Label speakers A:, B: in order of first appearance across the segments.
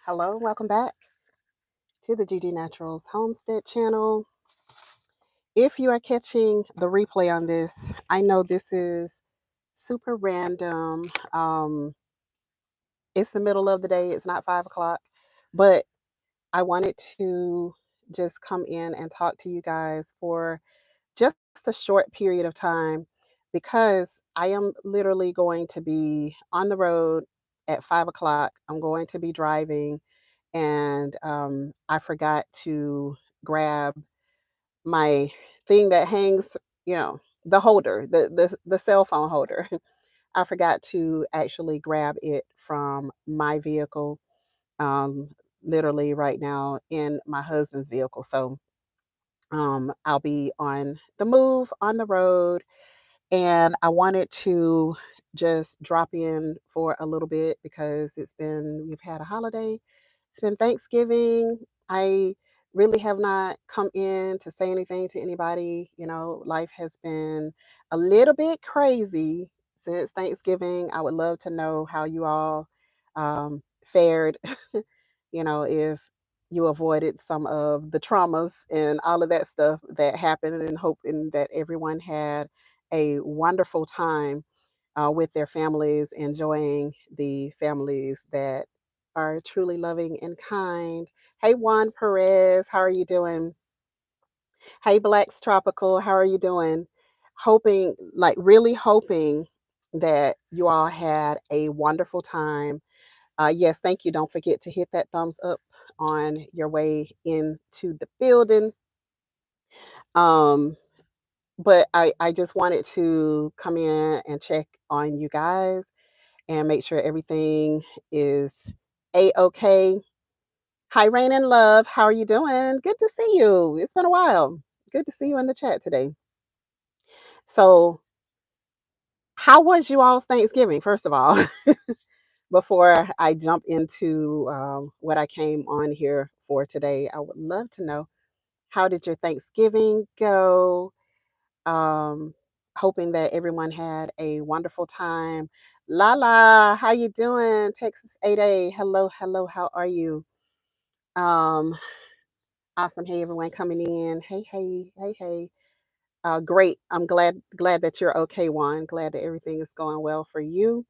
A: Hello, welcome back to the GG Naturals Homestead channel. If you are catching the replay on this, I know this is super random. It's the middle of the day, it's not 5 o'clock, but I wanted to just come in and talk to you guys for just a short period of time because I am literally going to be on the road at 5 o'clock. I'm going to be driving and I forgot to grab my thing that hangs, the holder, the cell phone holder. I forgot to actually grab it from my vehicle, um, literally right now in my husband's vehicle. So I'll be on the move on the road, and I wanted to just drop in for a little bit because we've had a holiday. It's been Thanksgiving. I really have not come in to say anything to anybody. Life has been a little bit crazy since Thanksgiving. I would love to know how you all fared, if you avoided some of the traumas and all of that stuff that happened, and hoping that everyone had a wonderful time with their families, enjoying the families that are truly loving and kind. Hey, Juan Perez, how are you doing? Hey, Blacks Tropical, how are you doing? Hoping, like, really hoping that you all had a wonderful time. Yes, thank you. Don't forget to hit that thumbs up on your way into the building. Um, but I just wanted to come in and check on you guys and make sure everything is a-okay. Hi, Rain and Love. How are you doing? Good to see you. It's been a while. Good to see you in the chat today. So, how was you all's Thanksgiving, first of all, before I jump into what I came on here for today? I would love to know, how did your Thanksgiving go? Um, Hoping that everyone had a wonderful time. Lala, how you doing? Texas 8A. Hello, hello. How are you? Um, awesome. Hey, everyone coming in. Hey, hey, hey, hey. Great. I'm glad that you're okay, Juan. Glad that everything is going well for you.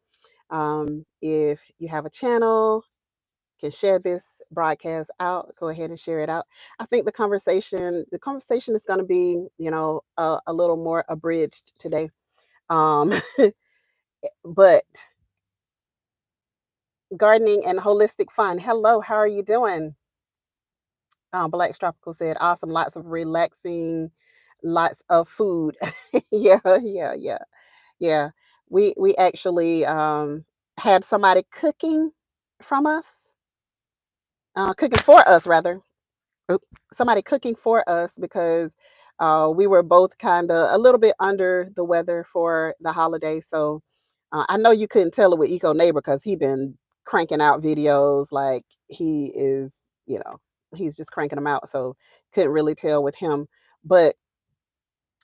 A: If you have a channel, can share this broadcast out, go ahead and share it out. I think the conversation is going to be, a little more abridged today. Um, but gardening and holistic fun. Hello, how are you doing? Black Tropical said, awesome, lots of relaxing, lots of food. Yeah, yeah, yeah, yeah. We actually had somebody from us, cooking for us rather. Oop, somebody cooking for us because we were both kind of a little bit under the weather for the holiday. So I know you couldn't tell it with Eco Neighbor because he been cranking out videos like he is, you know, he's just cranking them out. So couldn't really tell with him. But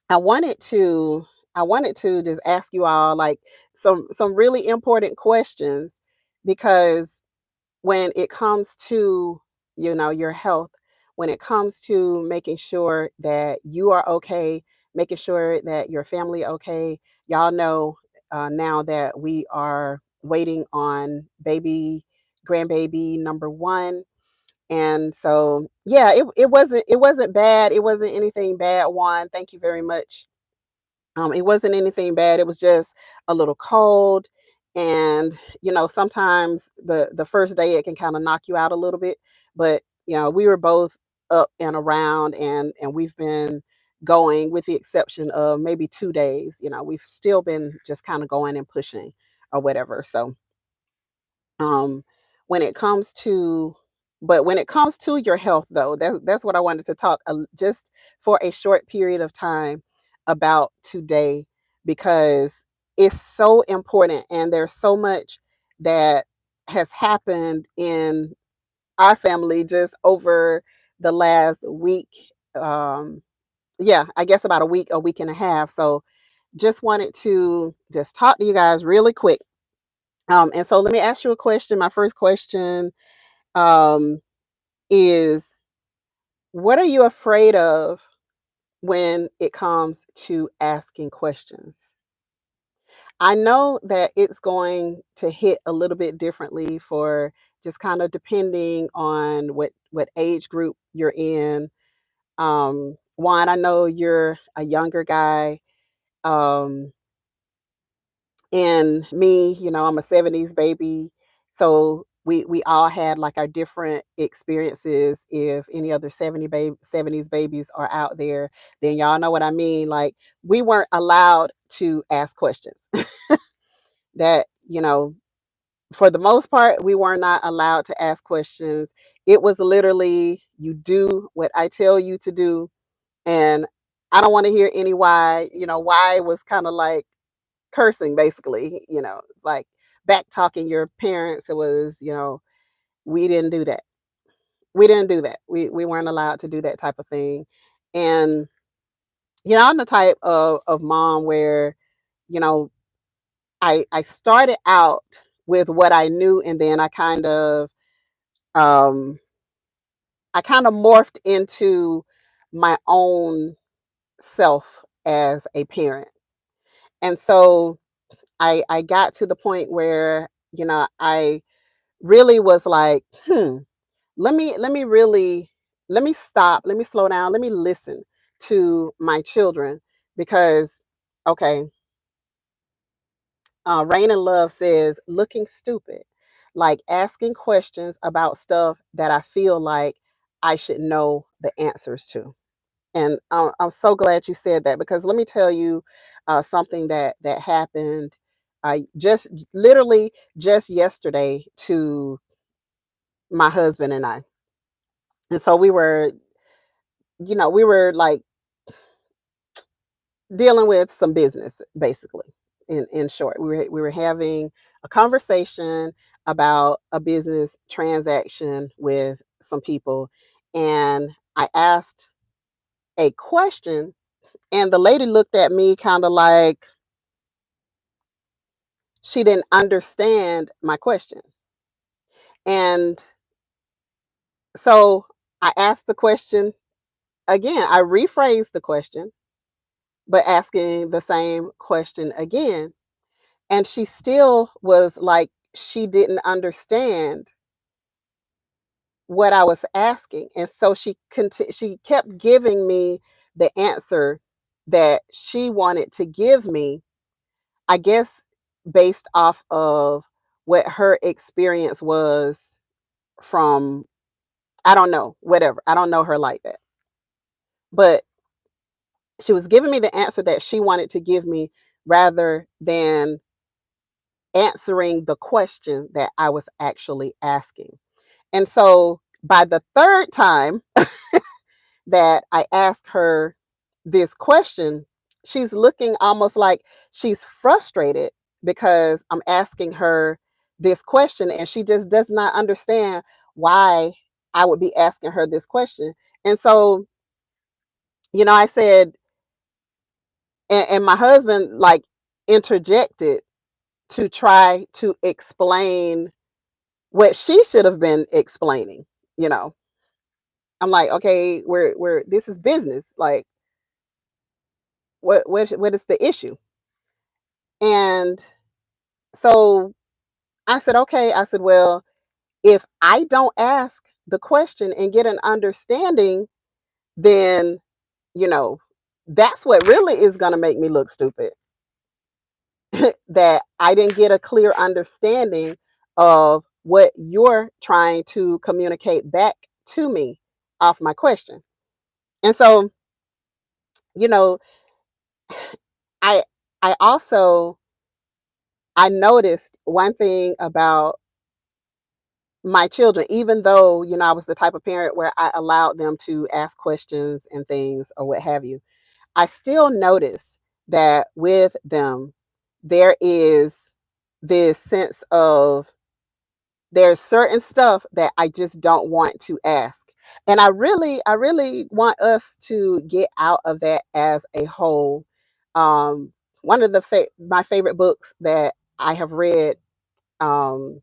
A: I wanted to I wanted to just ask you all like some really important questions because when it comes to your health, when it comes to making sure that you are okay, making sure that your family okay. Y'all know now that we are waiting on grandbaby number one. And so yeah, it wasn't bad, it wasn't anything bad. Juan, thank you very much. It wasn't anything bad. It was just a little cold, and sometimes the first day it can kind of knock you out a little bit. But we were both up and around, and we've been going, with the exception of maybe 2 days. We've still been just kind of going and pushing or whatever. So um, when it comes to when it comes to your health, though, that's what I wanted to talk just for a short period of time about today, because it's so important and there's so much that has happened in our family just over the last week. Yeah, I guess about a week and a half. So just wanted to just talk to you guys really quick. And so let me ask you a question. My first question um, is what are you afraid of when it comes to asking questions? I know that it's going to hit a little bit differently for just kind of depending on what age group you're in. Juan, I know you're a younger guy. Um, and me, I'm a 70s baby. So we all had like our different experiences. If any other 70s babies are out there, then y'all know what I mean. Like we weren't allowed to ask questions. That, for the most part, we were not allowed to ask questions. It was literally you do what I tell you to do. And I don't want to hear any why. Why was kind of like cursing, basically. It's like back talking your parents. It was, we didn't do that. We didn't do that. We weren't allowed to do that type of thing. And, I'm the type of mom where, you know, I started out with what I knew, and then um I kind of morphed into my own self as a parent. And so I got to the point where, I really was like, let me stop, let me slow down, let me listen to my children because okay, Rain and Love says, looking stupid, like asking questions about stuff that I feel like I should know the answers to. And I'm so glad you said that because let me tell you something that happened just literally just yesterday to my husband and I. And so we were like dealing with some business, basically. In short, we were having a conversation about a business transaction with some people, and I asked a question, and the lady looked at me kind of like she didn't understand my question. And so I asked the question again. I rephrased the question, but asking the same question again. And she still was like, she didn't understand what I was asking. And so she kept giving me the answer that she wanted to give me, I guess based off of what her experience was from, I don't know, whatever. I don't know her like that. But she was giving me the answer that she wanted to give me rather than answering the question that I was actually asking. And so by the third time that I asked her this question, she's looking almost like she's frustrated because I'm asking her this question and she just does not understand why I would be asking her this question. And so, I said, and my husband like interjected to try to explain what she should have been explaining, you know. I'm like, okay, we're this is business. Like, what is the issue? And so I said, okay. I said, well, if I don't ask the question and get an understanding, then you know that's what really is going to make me look stupid. That I didn't get a clear understanding of what you're trying to communicate back to me off my question. And so, you know, I I also I noticed one thing about my children, even though, I was the type of parent where I allowed them to ask questions and things or what have you, I still notice that with them, there is this sense of there's certain stuff that I just don't want to ask. And I really want us to get out of that as a whole. Um, One of my favorite books that I have read, um,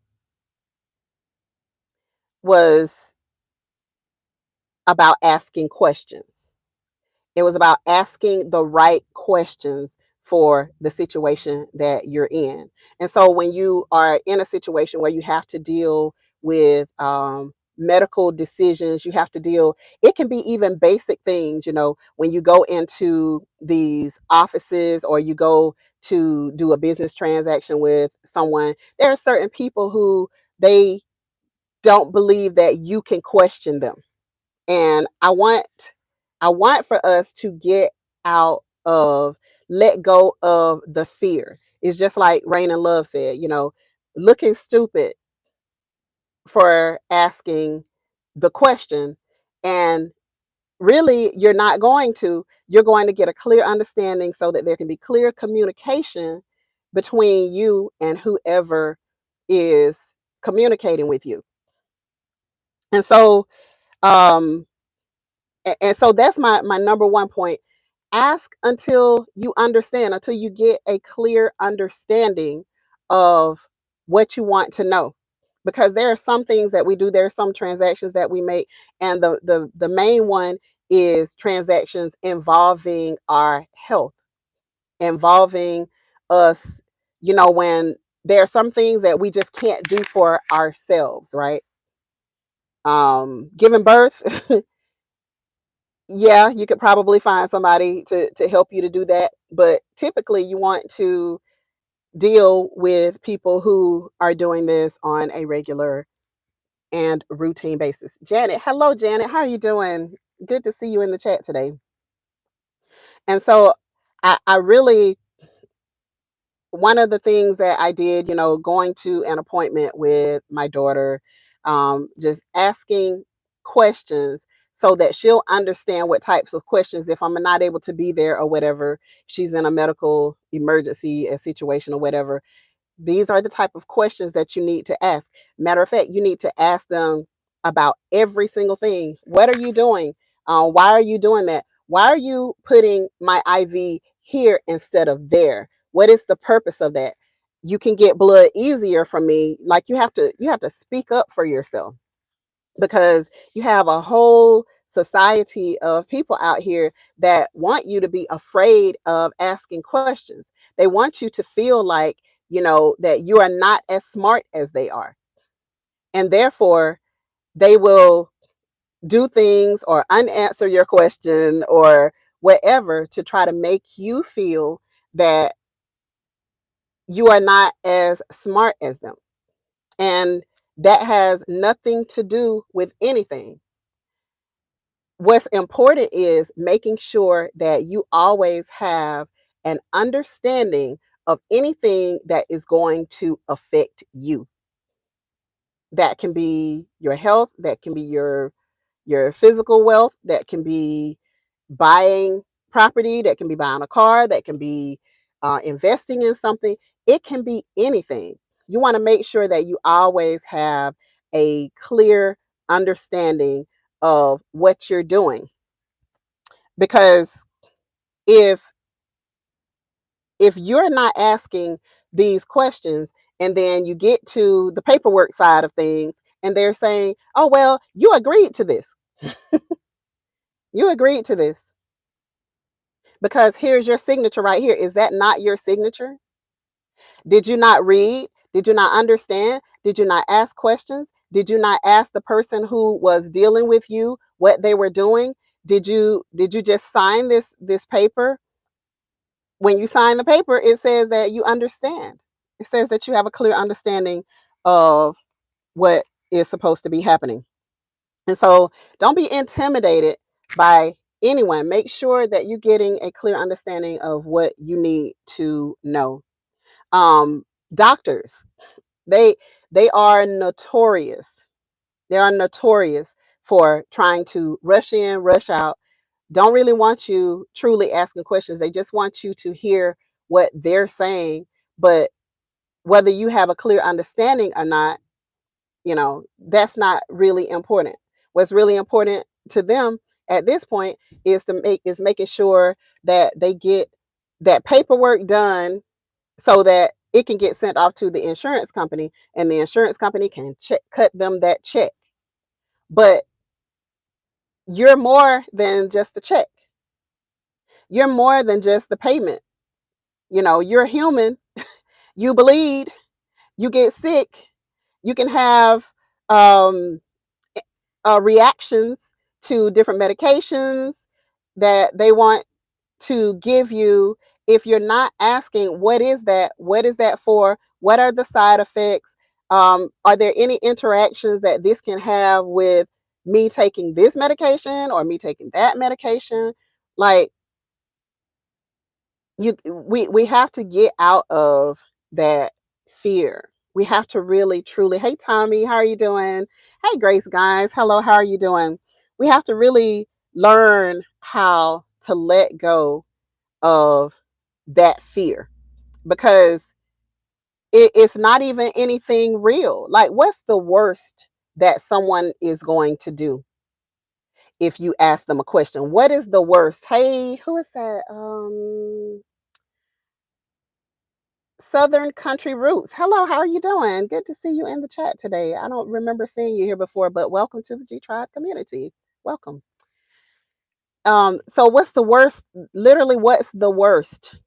A: was about asking questions. It was about asking the right questions for the situation that you're in. And so when you are in a situation where you have to deal with medical decisions, you have to deal, it can be even basic things, when you go into these offices or you go to do a business transaction with someone, there are certain people who they don't believe that you can question them. And I want for us to get out of, let go of the fear. It's just like Rain and Love said, looking stupid for asking the question. And really, you're going to get a clear understanding so that there can be clear communication between you and whoever is communicating with you. And so, um, and so that's my number one point. Ask until you understand, until you get a clear understanding of what you want to know, because there are some things that we do, there are some transactions that we make, and the main one is transactions involving our health, involving us, when there are some things that we just can't do for ourselves, right? Giving birth, yeah, you could probably find somebody to help you to do that. But typically, you want to deal with people who are doing this on a regular and routine basis. Janet, hello, Janet. How are you doing? Good to see you in the chat today. And so, I really, one of the things that I did, going to an appointment with my daughter, just asking questions so that she'll understand what types of questions, if I'm not able to be there or whatever, she's in a medical emergency, a situation or whatever, these are the type of questions that you need to ask. Matter of fact, you need to ask them about every single thing. What are you doing? Why are you doing that? Why are you putting my IV here instead of there? What is the purpose of that? You can get blood easier from me. Like, you have to speak up for yourself, because you have a whole society of people out here that want you to be afraid of asking questions. They want you to feel like, that you are not as smart as they are. And therefore, they will do things or unanswer your question or whatever to try to make you feel that you are not as smart as them. And that has nothing to do with anything. What's important is making sure that you always have an understanding of anything that is going to affect you. That can be your health, that can be your physical wealth, that can be buying property, that can be buying a car, that can be investing in something. It can be anything. You want to make sure that you always have a clear understanding of what you're doing, because if you're not asking these questions, and then you get to the paperwork side of things and they're saying, oh, well, you agreed to this, you agreed to this because here's your signature right here. Is that not your signature? Did you not read? Did you not understand? Did you not ask questions? Did you not ask the person who was dealing with you what they were doing? Did you just sign this paper? When you sign the paper, it says that you understand. It says that you have a clear understanding of what is supposed to be happening. And so don't be intimidated by anyone. Make sure that you're getting a clear understanding of what you need to know. Doctors, they they are notorious. They are notorious for trying to rush in, rush out, don't really want you truly asking questions. They just want you to hear what they're saying. But whether you have a clear understanding or not, that's not really important. What's really important to them at this point is making sure that they get that paperwork done so that it can get sent off to the insurance company, and the insurance company can cut them that check. But you're more than just a check. You're more than just the payment. You're human. You bleed, you get sick, you can have um, reactions to different medications that they want to give you. If you're not asking, what is that for, what are the side effects, are there any interactions that this can have with me taking this medication or me taking that medication, like, we have to get out of that fear. We have to really truly, hey Tommy, how are you doing? Hey Grace, guys, hello, how are you doing? We have to really learn how to let go of that fear, because it's not even anything real. Like, what's the worst that someone is going to do if you ask them a question? What is the worst? Hey, who is that? Southern Country Roots. Hello, how are you doing? Good to see you in the chat today. I don't remember seeing you here before, but welcome to the G Tribe community. Welcome. So what's the worst? Literally, what's the worst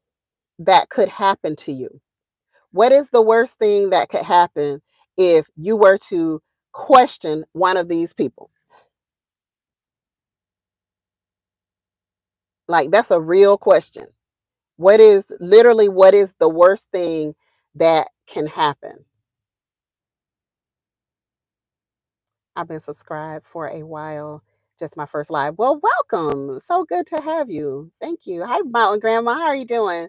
A: that could happen to you? What is the worst thing that could happen if you were to question one of these people? Like, that's a real question. What is the worst thing that can happen? I've been subscribed for a while. Just my first live. Well, welcome. So good to have you. Thank you. Hi, Mountain Grandma. How are you doing?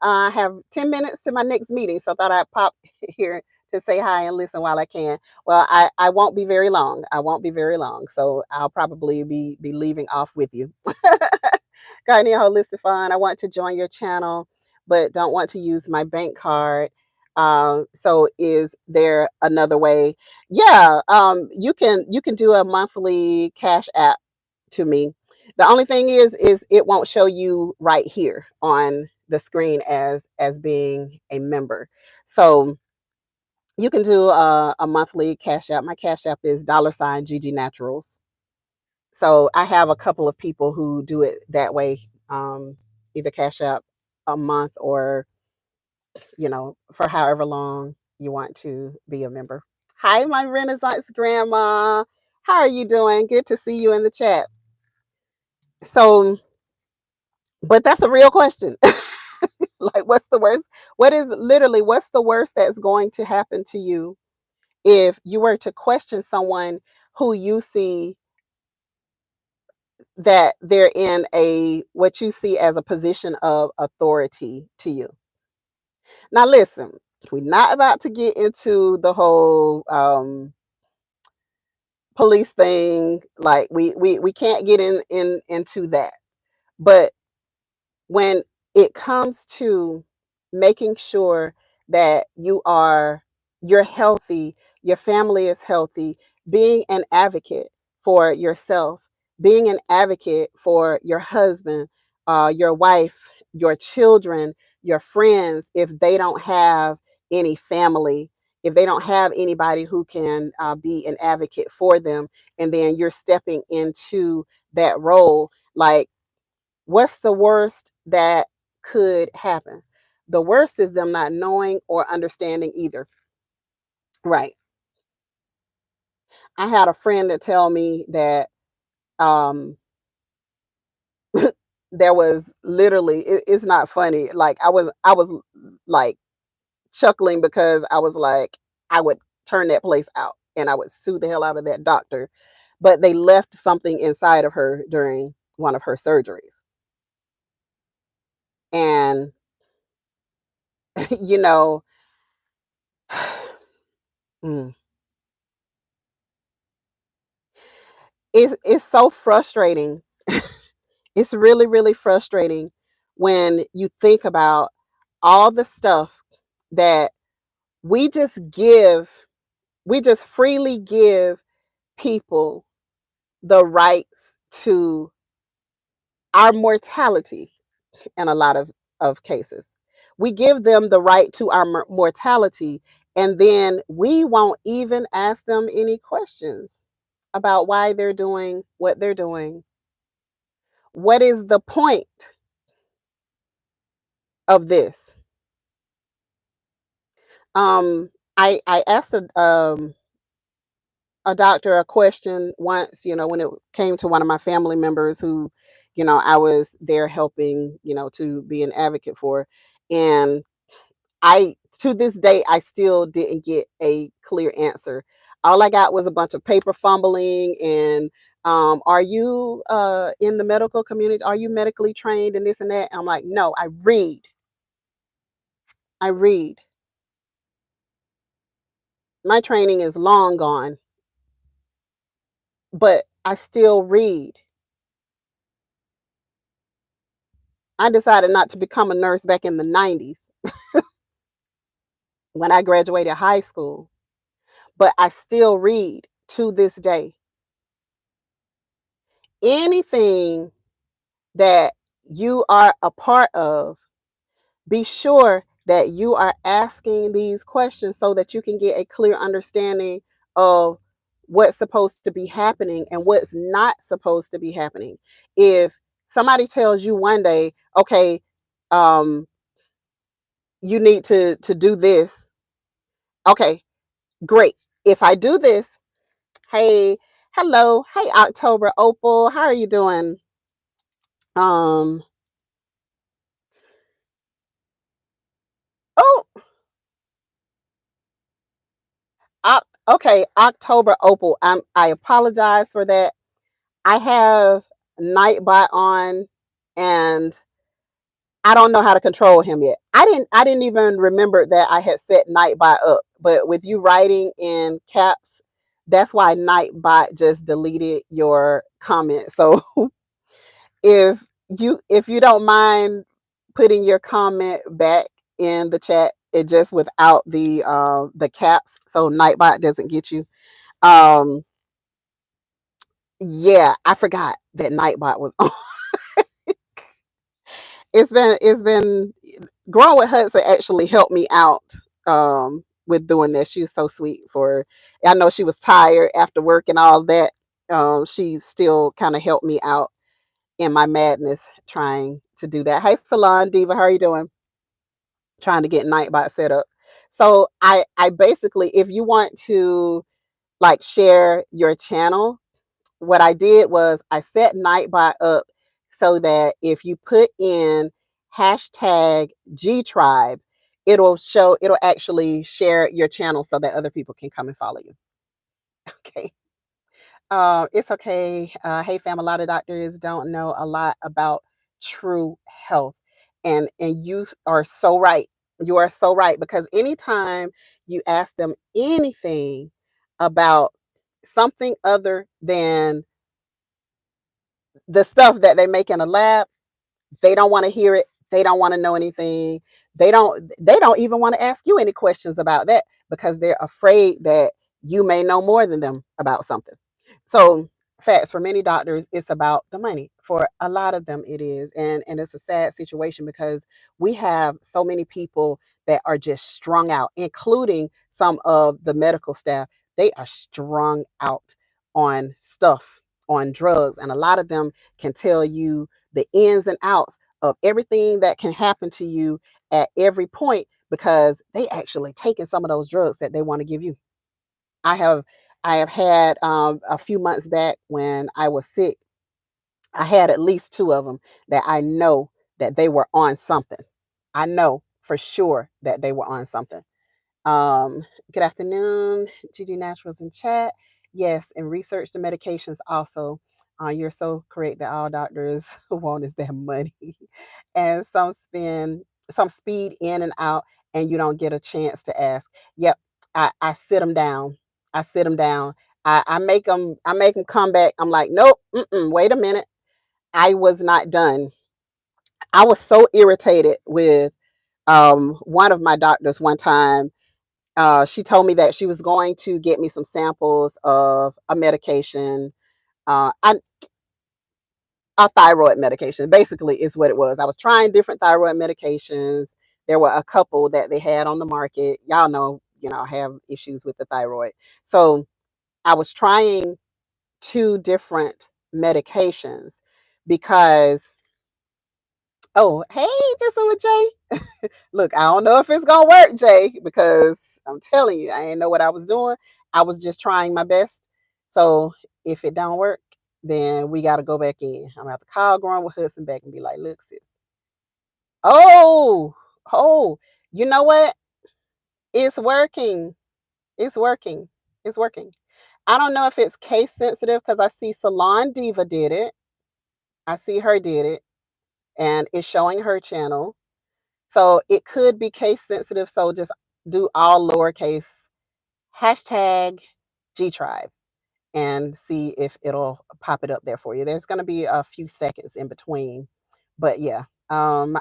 A: I have 10 minutes to my next meeting, so I thought I'd pop here to say hi and listen while I can. Well, I won't be very long. I won't be very long. So I'll probably be leaving off with you. Gardening Holistic Fun. I want to join your channel, but don't want to use my bank card. So is there another way? Yeah, you can do a monthly cash app to me. The only thing is it won't show you right here on the screen as being a member. So you can do a monthly cash app. My cash app is $GG Naturals. So I have a couple of people who do it that way, either cash app a month or for however long you want to be a member. Hi, my Renaissance grandma. How are you doing? Good to see you in the chat. So, but that's a real question. Like, what's the worst? What's the worst that's going to happen to you if you were to question someone who you see that they're in what you see as a position of authority to you? Now, listen, we're not about to get into the whole police thing. Like, we can't get into that. But when it comes to making sure that you're healthy, your family is healthy, being an advocate for yourself, being an advocate for your husband, your wife, your children, your friends, if they don't have any family, if they don't have anybody who can be an advocate for them, and then you're stepping into that role, like, what's the worst that could happen? The worst is them not knowing or understanding either. Right. I had a friend that tell me that um there was literally, it's not funny. Like, I was like chuckling, because I was like, I would turn that place out and I would sue the hell out of that doctor. But they left something inside of her during one of her surgeries. And you know, mm, it's so frustrating. It's really, really frustrating when you think about all the stuff that we just give, we just freely give people the rights to our mortality in a lot of cases. We give them the right to our mortality, and then we won't even ask them any questions. about why they're doing what they're doing. What is the point of this? I asked a doctor a question once, when it came to one of my family members who, I was there helping, to be an advocate for. And I, to this day, I still didn't get a clear answer. All I got was a bunch of paper fumbling and, are you in the medical community? Are you medically trained and this and that? And I'm like, no, I read. I read. My training is long gone, but I still read. I decided not to become a nurse back in the 90s when I graduated high school, but I still read to this day. Anything that you are a part of, be sure that you are asking these questions so that you can get a clear understanding of what's supposed to be happening and what's not supposed to be happening. If somebody tells you one day, okay, um, you need to do this, okay, great. If I do this, hey, hello, hey October Opal, how are you doing? Um, oh, okay, October Opal. I apologize for that. I have Nightbot on, and I don't know how to control him yet. I didn't even remember that I had set Nightbot up. But with you writing in caps, that's why Nightbot just deleted your comment. So if you don't mind putting your comment back in the chat, it just without the caps, so Nightbot doesn't get you. Um, yeah, I forgot that Nightbot was on. It's been growing with Hudson actually helped me out with doing this. She was so sweet for. I know she was tired after work and all that. She still kind of helped me out in my madness trying to do that. Hey, Salon Diva, how are you doing? Trying to get Nightbot set up. So I basically, if you want to like share your channel, what I did was I set Nightbot up so that if you put in hashtag G Tribe, it'll actually share your channel so that other people can come and follow you. Okay. It's okay. Hey, fam, a lot of doctors don't know a lot about true health. And you are so right. You are so right because anytime you ask them anything about something other than the stuff that they make in a lab, they don't want to hear it. They don't want to know anything. They don't even want to ask you any questions about that because they're afraid that you may know more than them about something. So facts for many doctors, it's about the money. For a lot of them it is. And it's a sad situation because we have so many people that are just strung out, including some of the medical staff. They are strung out on stuff, on drugs, and a lot of them can tell you the ins and outs of everything that can happen to you at every point because they actually taken some of those drugs that they want to give you. I have I have had a few months back when I was sick. I had at least two of them that I know that they were on something. I know for sure that they were on something. Um, Good afternoon, GG Naturals in chat. Yes, and research the medications also. You're so correct that all doctors want is their money, and some speed in and out, and you don't get a chance to ask. Yep, I sit them down. I sit them down. I make them come back. I'm like, nope, wait a minute. I was not done. I was so irritated with one of my doctors one time. She told me that she was going to get me some samples of a medication, uh, I, a thyroid medication, basically, is what it was. I was trying different thyroid medications. There were a couple that they had on the market. Y'all know, I have issues with the thyroid. So I was trying two different medications because, oh, hey, just with Jay. Look, I don't know if it's gonna work, Jay, because I'm telling you, I didn't know what I was doing. I was just trying my best. So if it don't work, then we got to go back in. I'm gonna have to call Growing with Hudson back and be like, look, sis. Oh, oh, you know what? It's working. It's working. It's working. I don't know if it's case sensitive because I see Salon Diva did it. I see her did it, and it's showing her channel. So it could be case sensitive. So just do all lowercase hashtag G Tribe and see if it'll pop it up there for you. There's going to be a few seconds in between, but yeah.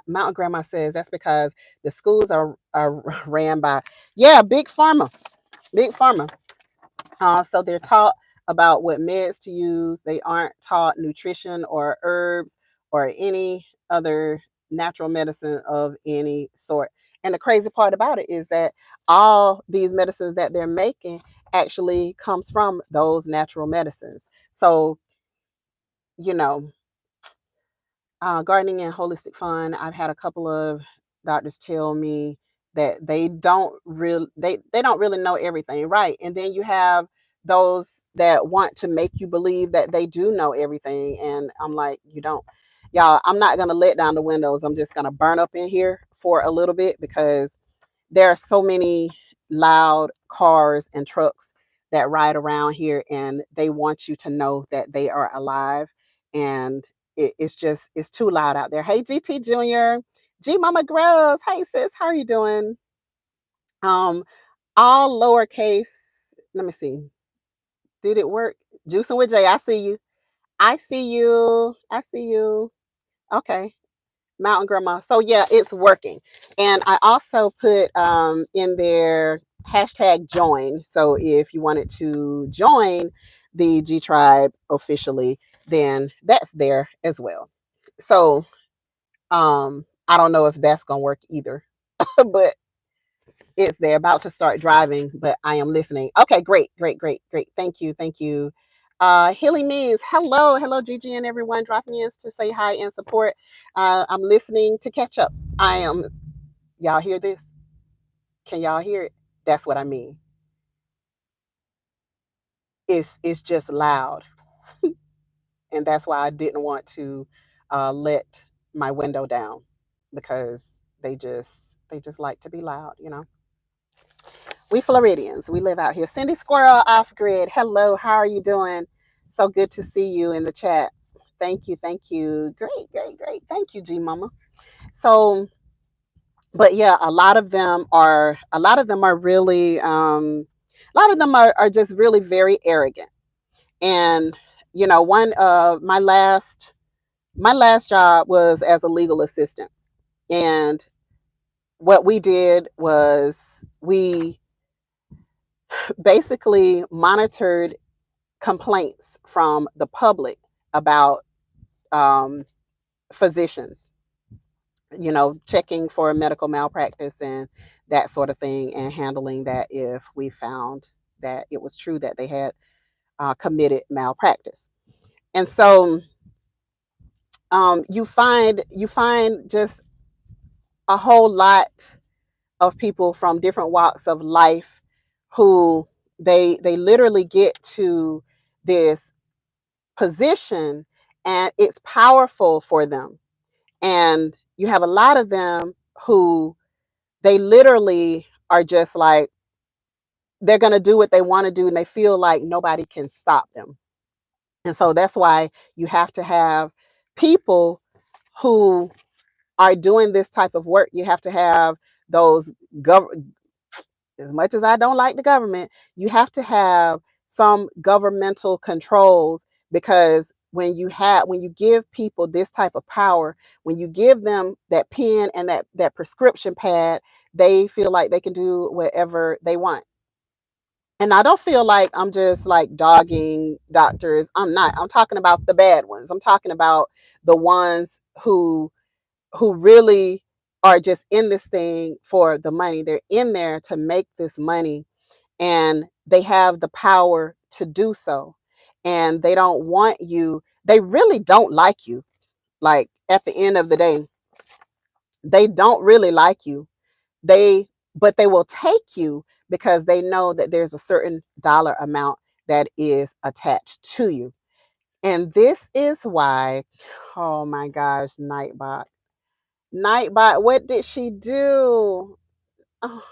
A: Mountain Grandma says that's because the schools are ran by, yeah, big pharma. So they're taught about what meds to use. They aren't taught nutrition or herbs or any other natural medicine of any sort. And the crazy part about it is that all these medicines that they're making actually comes from those natural medicines. So, you know, gardening and holistic fun, I've had a couple of doctors tell me that they don't really know everything, right? And then you have those that want to make you believe that they do know everything, and I'm like, you don't. Y'all, I'm not gonna let down the windows. I'm just gonna burn up in here for a little bit because there are so many loud cars and trucks that ride around here, and they want you to know that they are alive, and it's too loud out there. Hey, GT Junior, G Mama Grows, hey sis, how are you doing? um all lowercase. Let me see, did it work? Juicing with J, I see you. I see you. Okay, Mountain Grandma. So yeah, it's working. And I also put in there hashtag join. So if you wanted to join the G Tribe officially, then that's there as well. So I don't know if that's gonna work either, but it's there. About to start driving, but I am listening. Okay, great, great, great, great. Thank you, thank you. Hilly means hello, hello, Gigi and everyone dropping in to say hi and support. I'm listening to catch up. I am. Y'all hear this? Can y'all hear it? That's what I mean. It's just loud, and that's why I didn't want to let my window down because they just like to be loud, you know. We Floridians, we live out here. Cindy Squirrel off grid. Hello, how are you doing? So good to see you in the chat. Thank you, thank you. Great, great, great. Thank you, G Mama. So, but yeah, a lot of them are really a lot of them are just really very arrogant. And one my last job was as a legal assistant. And what we did was we basically monitored complaints from the public about um, physicians, checking for medical malpractice and that sort of thing, and handling that if we found that it was true that they had committed malpractice. And so you find just a whole lot of people from different walks of life who they literally get to this position, and it's powerful for them. And you have a lot of them who they literally are just like, they're going to do what they want to do, and they feel like nobody can stop them. And so that's why you have to have people who are doing this type of work. You have to have those gov- as much as I don't like the government, you have to have some governmental controls, because when you give people this type of power, when you give them that pen and that prescription pad, they feel like they can do whatever they want. And I don't feel like I'm just like dogging doctors. I'm not. I'm talking about the bad ones. I'm talking about the ones who really are just in this thing for the money. They're in there to make this money, and they have the power to do so. and they don't want you. They really don't like you. Like at the end of the day, they don't really like you. They but they will take you because they know that there's a certain dollar amount that is attached to you. And this is why, oh my gosh, Nightbot. Nightbot, what did she do? Oh,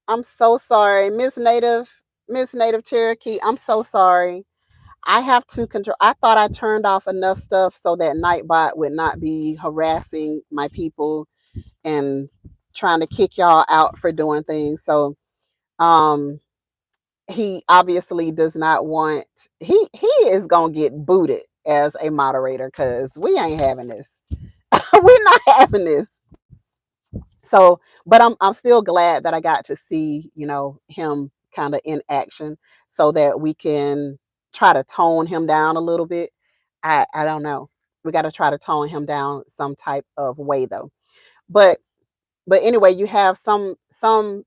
A: I'm so sorry. Miss Native Cherokee, I'm so sorry. I have to control. I thought I turned off enough stuff so that Nightbot would not be harassing my people and trying to kick y'all out for doing things. So um he obviously does not want, he is gonna get booted as a moderator because we ain't having this. We're not having this. So, but I'm still glad that I got to see, him kind of in action so that we can try to tone him down a little bit. I don't know. We got to try to tone him down some type of way though. But anyway, you have some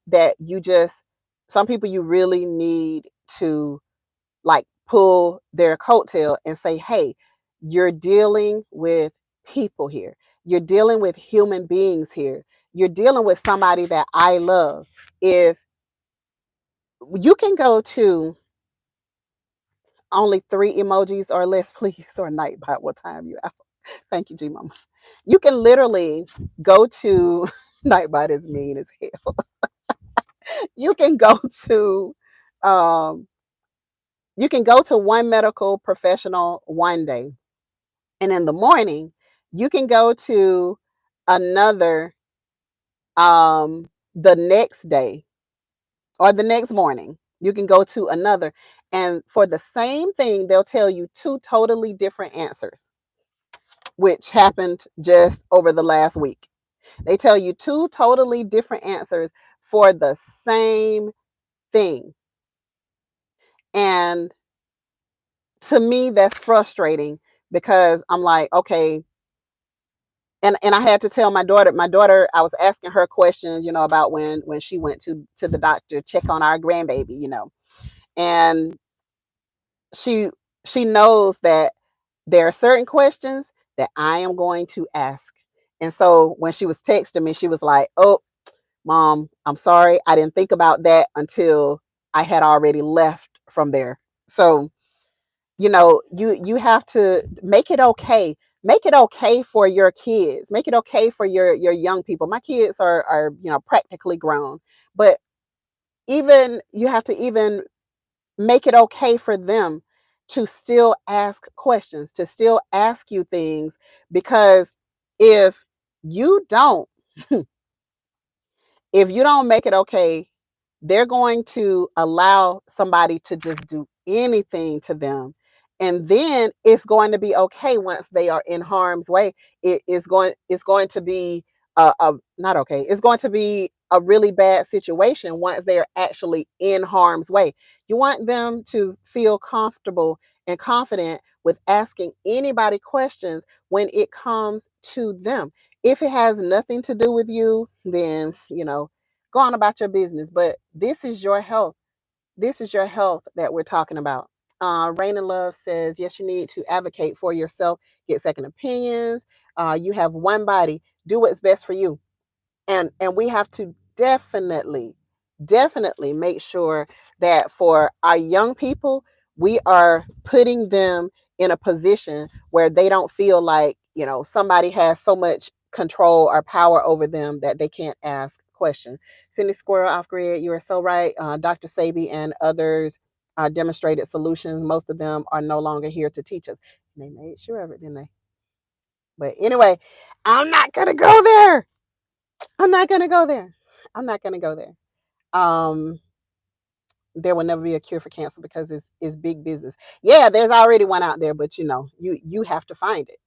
A: that you just, some people you really need to like pull their coattail and say, hey, you're dealing with people here. You're dealing with human beings here. You're dealing with somebody that I love. If you can go to only 3 emojis or less, please, or Nightbot, what time you out? Thank you, G Mama. You can literally go to Nightbot is mean as hell. You can go to um you can go to one medical professional one day, and in the morning you can go to another the next day, or the next morning you can go to another, and for the same thing they'll tell you two totally different answers, which happened just over the last week. They tell you two totally different answers for the same thing. And to me that's frustrating because I'm like, okay. And I had to tell my daughter, I was asking her questions, about when she went to the doctor to check on our grandbaby, and she she knows that there are certain questions that I am going to ask. And so when she was texting me, she was like, oh, Mom, I'm sorry, I didn't think about that until I had already left from there. So you have to make it okay. Make it okay for your kids. Make it okay for your young people. My kids are practically grown, but even you have to even make it okay for them to still ask questions, to still ask you things, because if you don't if you don't make it okay, they're going to allow somebody to just do anything to them. And then it's going to be okay once they are in harm's way. It's going to be not okay. It's going to be a really bad situation once they're actually in harm's way. You want them to feel comfortable and confident with asking anybody questions when it comes to them. If it has nothing to do with you, then, go on about your business. But this is your health. This is your health that we're talking about. Rain and Love says, yes, you need to advocate for yourself, get second opinions. You have one body. Do what's best for you. And we have to definitely make sure that for our young people, we are putting them in a position where they don't feel like somebody has so much control or power over them that they can't ask questions. Cindy Squirrel Off Grid, you are so right. Dr. Sabi and others demonstrated solutions. Most of them are no longer here to teach us. And they made sure of it, didn't they? But anyway, I'm not gonna go there. I'm not gonna go there. I'm not gonna go there. Um, there will never be a cure for cancer because it's big business. Yeah, there's already one out there, but you have to find it.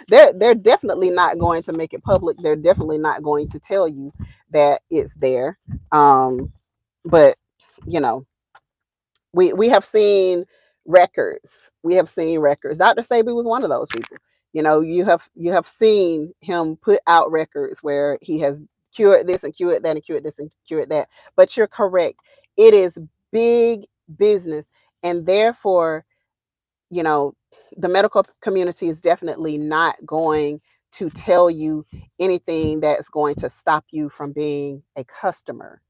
A: They're definitely not going to make it public. They're definitely not going to tell you that it's there. But you know, we have seen records. We have seen records. Dr. Sabi was one of those people. You have seen him put out records where he has cured this and cured that and cured this and cured that. But you're correct. It is big business. And therefore, you know, the medical community is definitely not going to tell you anything that's going to stop you from being a customer.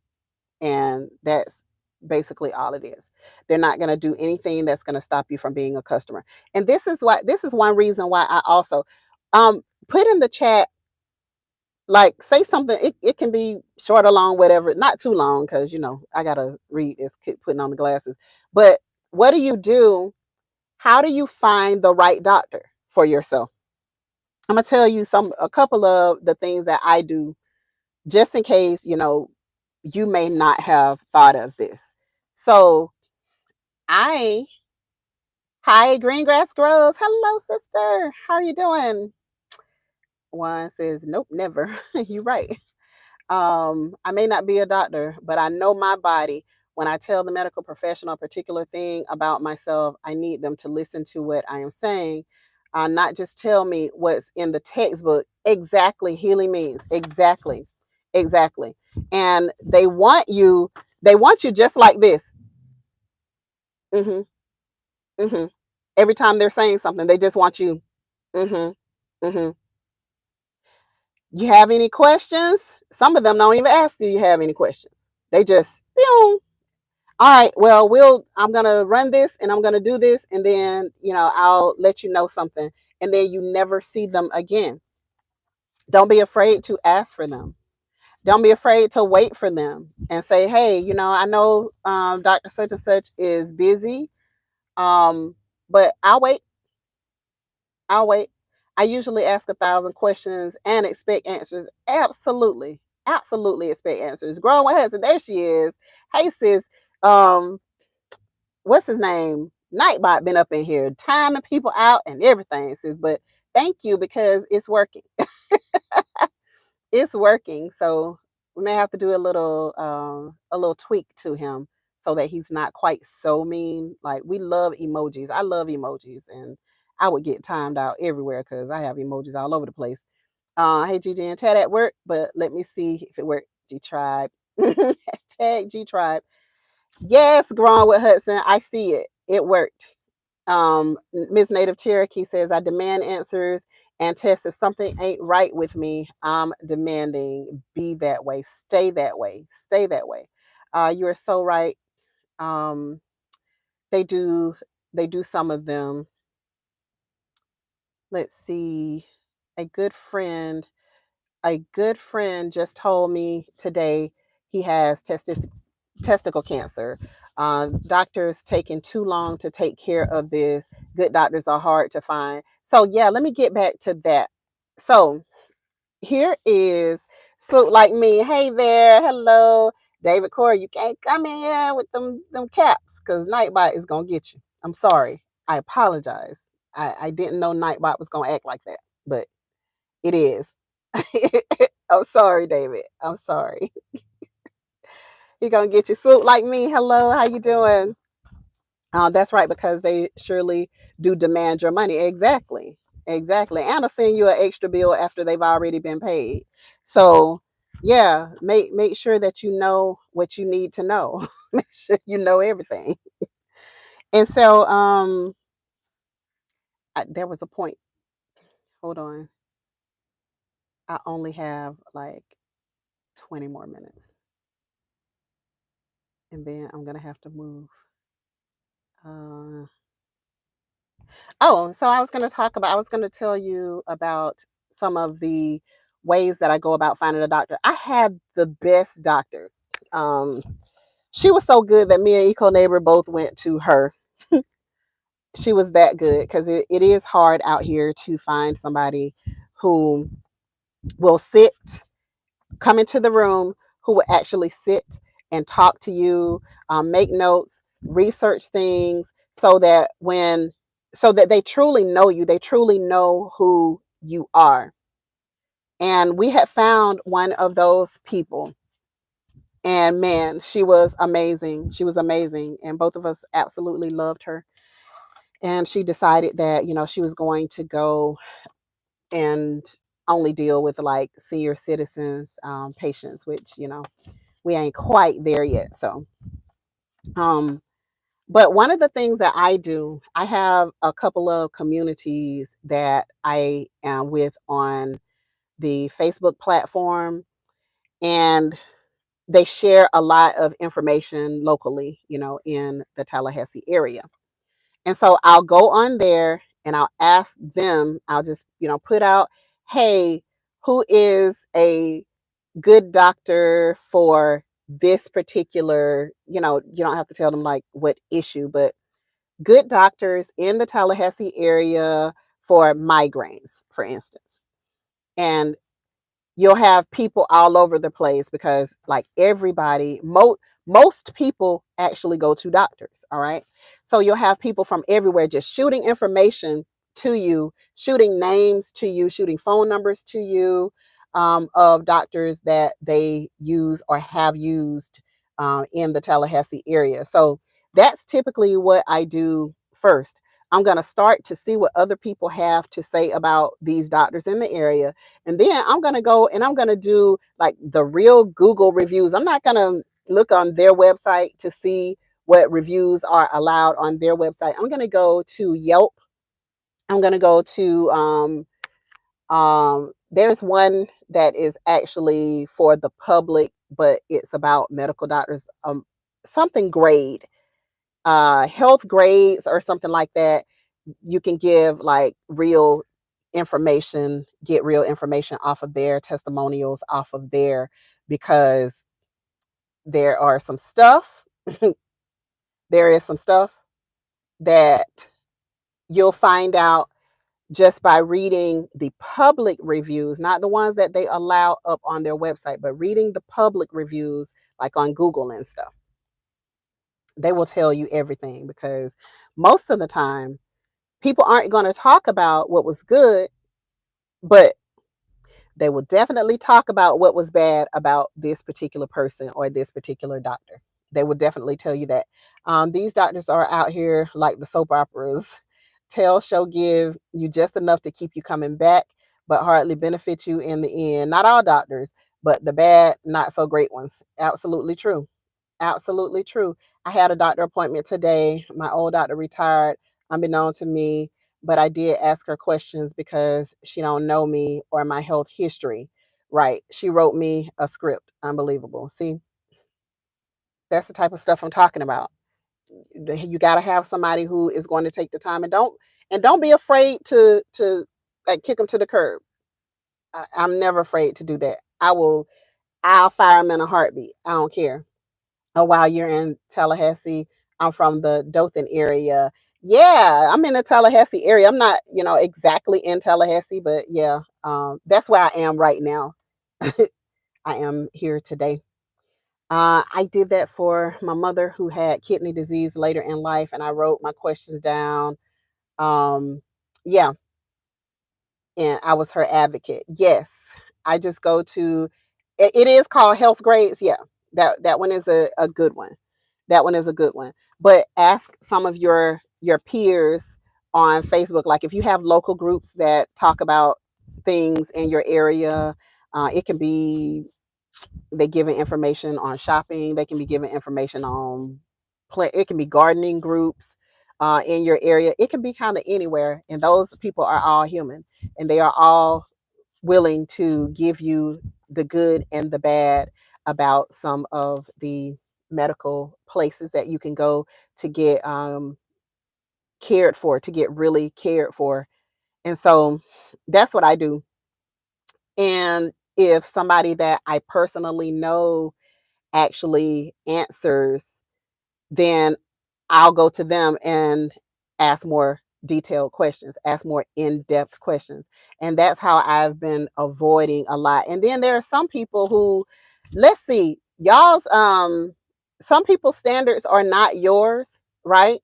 A: And that's basically all it is. They're not going to do anything that's going to stop you from being a customer. And this is one reason why I also put in the chat, like, say something. It can be short or long, whatever, not too long, because I gotta read this kid putting on the glasses. But what do you do? How do you find the right doctor for yourself? I'm gonna tell you a couple of the things that I do, just in case you may not have thought of this. So I hi, Greengrass Grows. Hello, sister. How are you doing? One says, nope, never. You're right. I may not be a doctor, but I know my body. When I tell the medical professional a particular thing about myself, I need them to listen to what I am saying, not just tell me what's in the textbook. Exactly, healing means exactly, exactly. And they want you just like this. Hmm. Hmm. Every time they're saying something, they just want you. Hmm. Hmm. You have any questions? Some of them don't even ask you have any questions. They just, boom. All right, well, I'm gonna run this and I'm gonna do this, and then I'll let you know something, and then you never see them again. Don't be afraid to ask for them. Don't be afraid to wait for them and say, hey, I know Dr. Such and Such is busy, um, but I'll wait. I usually ask 1,000 questions and expect answers. Absolutely, absolutely expect answers. Growing with husband, there she is. Hey sis, um, what's his name? Nightbot been up in here timing people out and everything, sis. But thank you, because it's working. It's working. So we may have to do a little tweak to him so that he's not quite so mean. Like, we love emojis. I love emojis, and I would get timed out everywhere because I have emojis all over the place. Hey Gigi and Ted at work, but let me see if it worked. G Tribe. Hashtag G Tribe. Yes, Growing with Hudson. I see it. It worked. Miss Native Cherokee says, I demand answers and tests. If something ain't right with me, I'm demanding. Be that way. Stay that way. Stay that way. You are so right. Um, they do. They do some of them. Let's see. A good friend. A good friend just told me today he has testicle cancer. Doctors taking too long to take care of this. Good doctors are hard to find. So yeah, let me get back to that. So here is Swoop Like Me. Hey there, hello, David Corey. You can't come in here with them caps, because Nightbot is gonna get you. I'm sorry. I apologize. I didn't know Nightbot was gonna act like that, but it is. I'm sorry, David. I'm sorry. He gonna get you. Swoop Like Me. Hello, how you doing? That's right, because they surely do demand your money. Exactly. Exactly. And I'll send you an extra bill after they've already been paid. So yeah, make sure that you know what you need to know. Make sure you know everything. And so there was a point. Hold on. I only have like 20 more minutes. And then I'm gonna have to move. Uh Oh, so I was going to tell you about some of the ways that I go about finding a doctor. I had the best doctor. Um, she was so good that me and Eco Neighbor both went to her. She was that good, because it is hard out here to find somebody who will come into the room, who will actually sit and talk to you, make notes, research things, so that they truly know you, they truly know who you are. And we had found one of those people, and man, she was amazing. She was amazing, and both of us absolutely loved her. And she decided that she was going to go and only deal with like senior citizens, patients, which we ain't quite there yet. So, um, But one of the things that I do, I have a couple of communities that I am with on the Facebook platform, and they share a lot of information locally, in the Tallahassee area. And so I'll go on there and I'll ask them, I'll just, put out, hey, who is a good doctor for this particular, you don't have to tell them like what issue, but good doctors in the Tallahassee area for migraines, for instance. And you'll have people all over the place because like most people actually go to doctors. All right, so you'll have people from everywhere just shooting information to you, shooting names to you, shooting phone numbers to you, of doctors that they use or have used, in the Tallahassee area. So that's typically what I do first. I'm going to start to see what other people have to say about these doctors in the area, and then I'm going to go and I'm going to do like the real Google reviews. I'm not going to look on their website to see what reviews are allowed on their website. I'm going to go to Yelp. I'm going to go to, there's one that is actually for the public, but it's about medical doctors, something grade, health grades or something like that. You can give like real information, get real information off of their testimonials, off of there, because there are some stuff, there is some stuff that you'll find out just by reading the public reviews, not the ones that they allow up on their website, but reading the public reviews like on Google and stuff. They will tell you everything, because most of the time people aren't going to talk about what was good, but they will definitely talk about what was bad about this particular person or this particular doctor. They will definitely tell you that. These doctors are out here like the soap operas. Tell, show, give you just enough to keep you coming back, but hardly benefit you in the end. Not all doctors, but the bad, not so great ones. Absolutely true. Absolutely true. I had a doctor appointment today. My old doctor retired, unbeknown to me, but I did ask her questions because she don't know me or my health history. Right. She wrote me a script. Unbelievable. See, that's the type of stuff I'm talking about. You got to have somebody who is going to take the time, and don't be afraid to like kick them to the curb. I'm never afraid to do that. I'll fire them in a heartbeat. I don't care. Oh, while you're in Tallahassee, I'm from the Dothan area. Yeah, I'm in the Tallahassee area. I'm not, exactly in Tallahassee, but yeah, that's where I am right now. I am here today. I did that for my mother who had kidney disease later in life, and I wrote my questions down. Um, yeah, and I was her advocate. Yes, I just go to. It is called health grades. Yeah, that one is a good one. That one is a good one. But ask some of your peers on Facebook. Like if you have local groups that talk about things in your area, it can be they giving information on shopping. They can be giving information on play. It can be gardening groups in your area. It can be kind of anywhere, and those people are all human, and they are all willing to give you the good and the bad about some of the medical places that you can go to get cared for, to get really cared for. And so that's what I do. And if somebody that I personally know actually answers, then I'll go to them and ask more detailed questions, ask more in-depth questions. And that's how I've been avoiding a lot. And then there are some people who, let's see, y'all's some people's standards are not yours, right?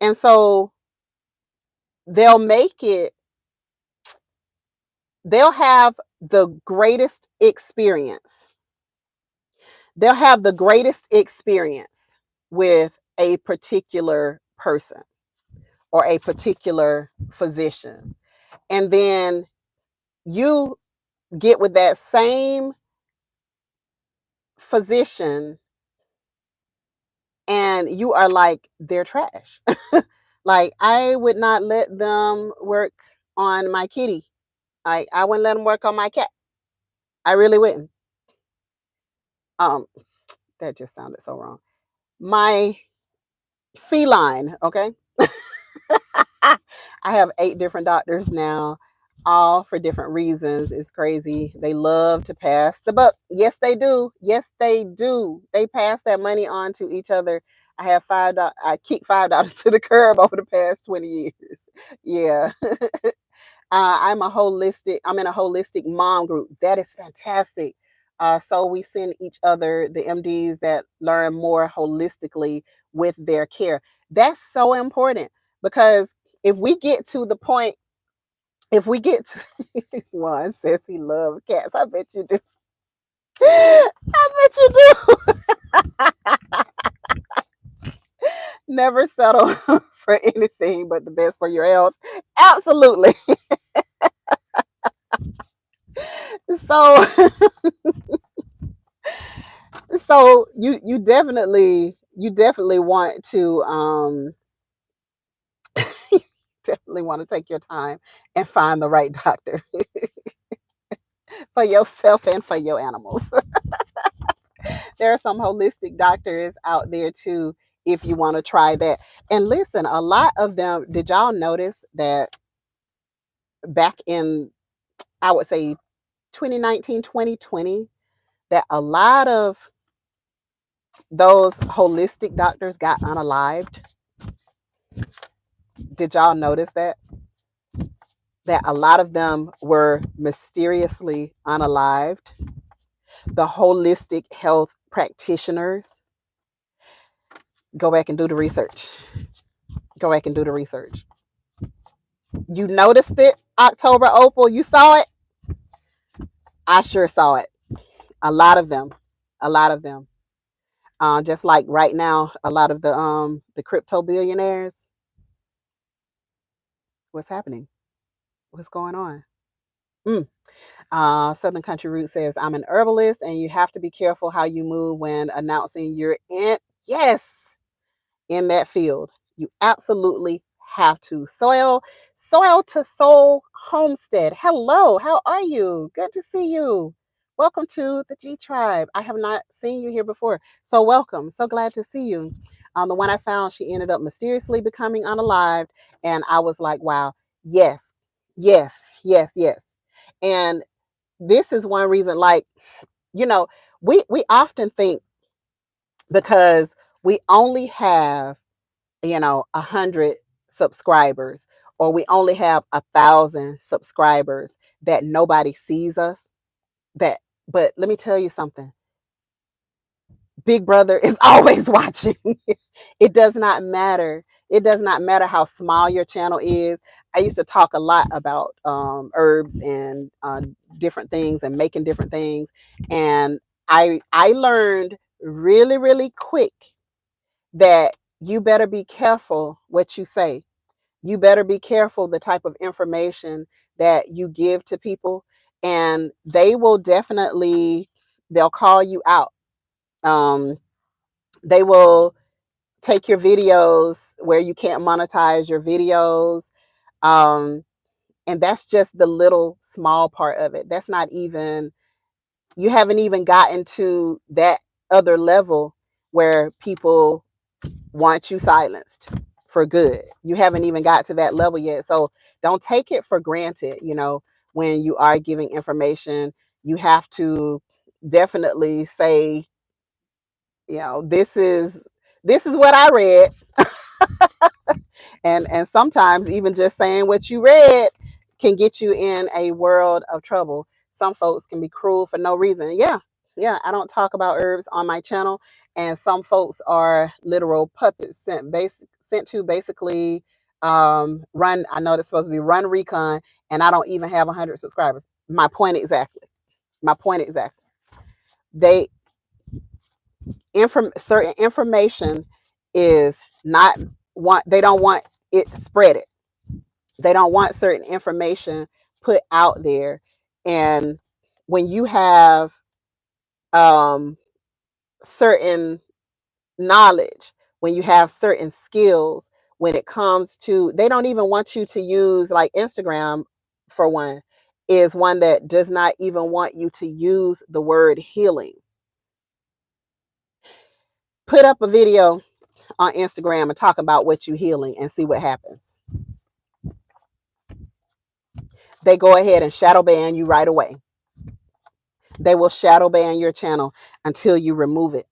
A: And so they'll make it, they'll have the greatest experience. They'll have the greatest experience with a particular person or a particular physician. And then you get with that same physician and you are like, they're trash. Like, I would not let them work on my kitty. I wouldn't let them work on my cat. I really wouldn't. Um, that just sounded so wrong. My feline, okay? I have 8 different doctors now, all for different reasons. It's crazy. They love to pass the buck. Yes, they do. Yes, they do. They pass that money on to each other. I have I kicked $5 to the curb over the past 20 years. Yeah. I'm in a holistic mom group. That is fantastic. So we send each other the MDs that learn more holistically with their care. That's so important because if we get to the point, if we get to Juan says he loves cats. I bet you do. I bet you do. Never settle for anything but the best for your health. Absolutely. So so you definitely want to definitely want to take your time and find the right doctor for yourself and for your animals. There are some holistic doctors out there too if you want to try that. And listen, a lot of them, did y'all notice that back in, I would say, 2019, 2020, that a lot of those holistic doctors got unalived? Did y'all notice that? That a lot of them were mysteriously unalived. The holistic health practitioners. Go back and do the research. Go back and do the research. You noticed it, October Opal? You saw it? I sure saw it. A lot of them. A lot of them. Just like right now, a lot of the crypto billionaires. What's happening? What's going on? Mm. Southern Country Root says, I'm an herbalist and you have to be careful how you move when announcing you're in. Yes, in that field. You absolutely have to. Soil to Soul Homestead. Hello, how are you? Good to see you. Welcome to the G Tribe. I have not seen you here before. So welcome. So glad to see you. The one I found, she ended up mysteriously becoming unalived. And I was like, wow, yes, yes, yes, yes. And this is one reason, like, you know, we often think because we only have 100 subscribers, or we only have 1,000 subscribers, that nobody sees us. That But let me tell you something. Big brother is always watching. It does not matter. It does not matter how small your channel is. I used to talk a lot about herbs and different things and making different things, and I learned really really quick that you better be careful what you say. You better be careful the type of information that you give to people, and they'll call you out. Um, they will take your videos where you can't monetize your videos. Um, and that's just the little small part of it. That's not even, you haven't even gotten to that other level where people want you silenced for good. You haven't even got to that level yet. So don't take it for granted. When you are giving information, you have to definitely say, this is what I read. And sometimes even just saying what you read can get you in a world of trouble. Some folks can be cruel for no reason. Yeah, I don't talk about herbs on my channel, and some folks are literal puppets sent to basically run. I know they're supposed to be run recon, and I don't even have 100 subscribers. My point exactly. My point exactly. They certain information is not want. They don't want it spread. They don't want certain information put out there. And when you have certain knowledge, when you have certain skills, when it comes to, they don't even want you to use, like Instagram, for one, is one that does not even want you to use the word healing. Put up a video on Instagram and talk about what you're healing and see what happens. They go ahead and shadow ban you right away. They will shadow ban your channel until you remove it.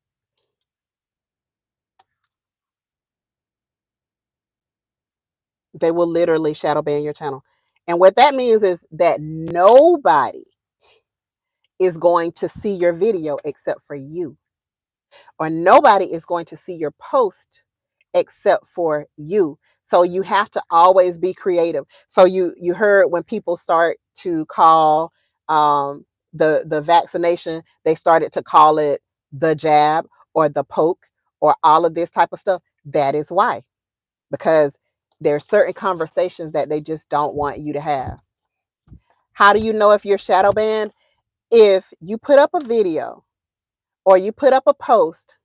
A: They will literally shadow ban your channel. And what that means is that nobody is going to see your video except for you, or nobody is going to see your post except for you. So you have to always be creative. So you heard when people start to call the vaccination, they started to call it the jab or the poke or all of this type of stuff. That is why, because there are certain conversations that they just don't want you to have. How do you know if you're shadow banned? If you put up a video or you put up a post,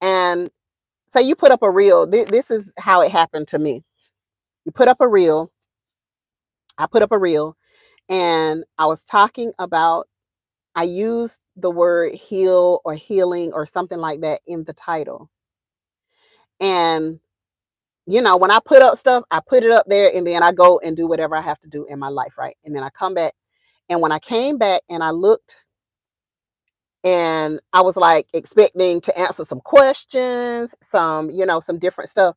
A: and say you put up a reel. This is how it happened to me. You put up a reel. I put up a reel, and I was talking about, I used the word heal or healing or something like that in the title. And when I put up stuff, I put it up there, and then I go and do whatever I have to do in my life, right? And then I come back, and when I came back and I looked, and I was like expecting to answer some questions, some different stuff,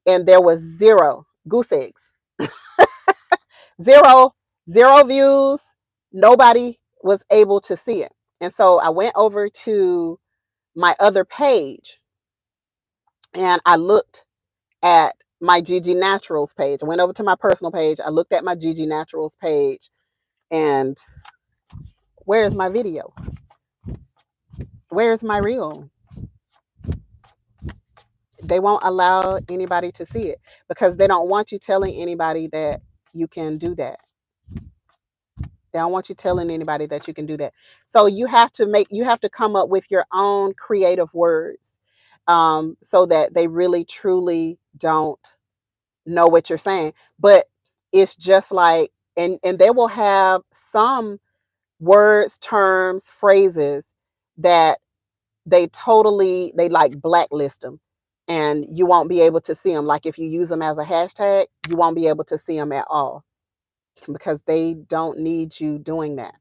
A: and there was zero goose eggs. Zero, zero views. Nobody was able to see it. And so I went over to my other page and I looked at my Gigi Naturals page. I went over to my personal page. I looked at my Gigi Naturals page, and where's my video? Where's my reel? They won't allow anybody to see it because they don't want you telling anybody that you can do that. They don't want you telling anybody that you can do that. So you have to come up with your own creative words, so that they really truly don't know what you're saying. But it's just like, and they will have some words, terms, phrases that they like blacklist them, and you won't be able to see them. Like if you use them as a hashtag, you won't be able to see them at all because they don't need you doing that.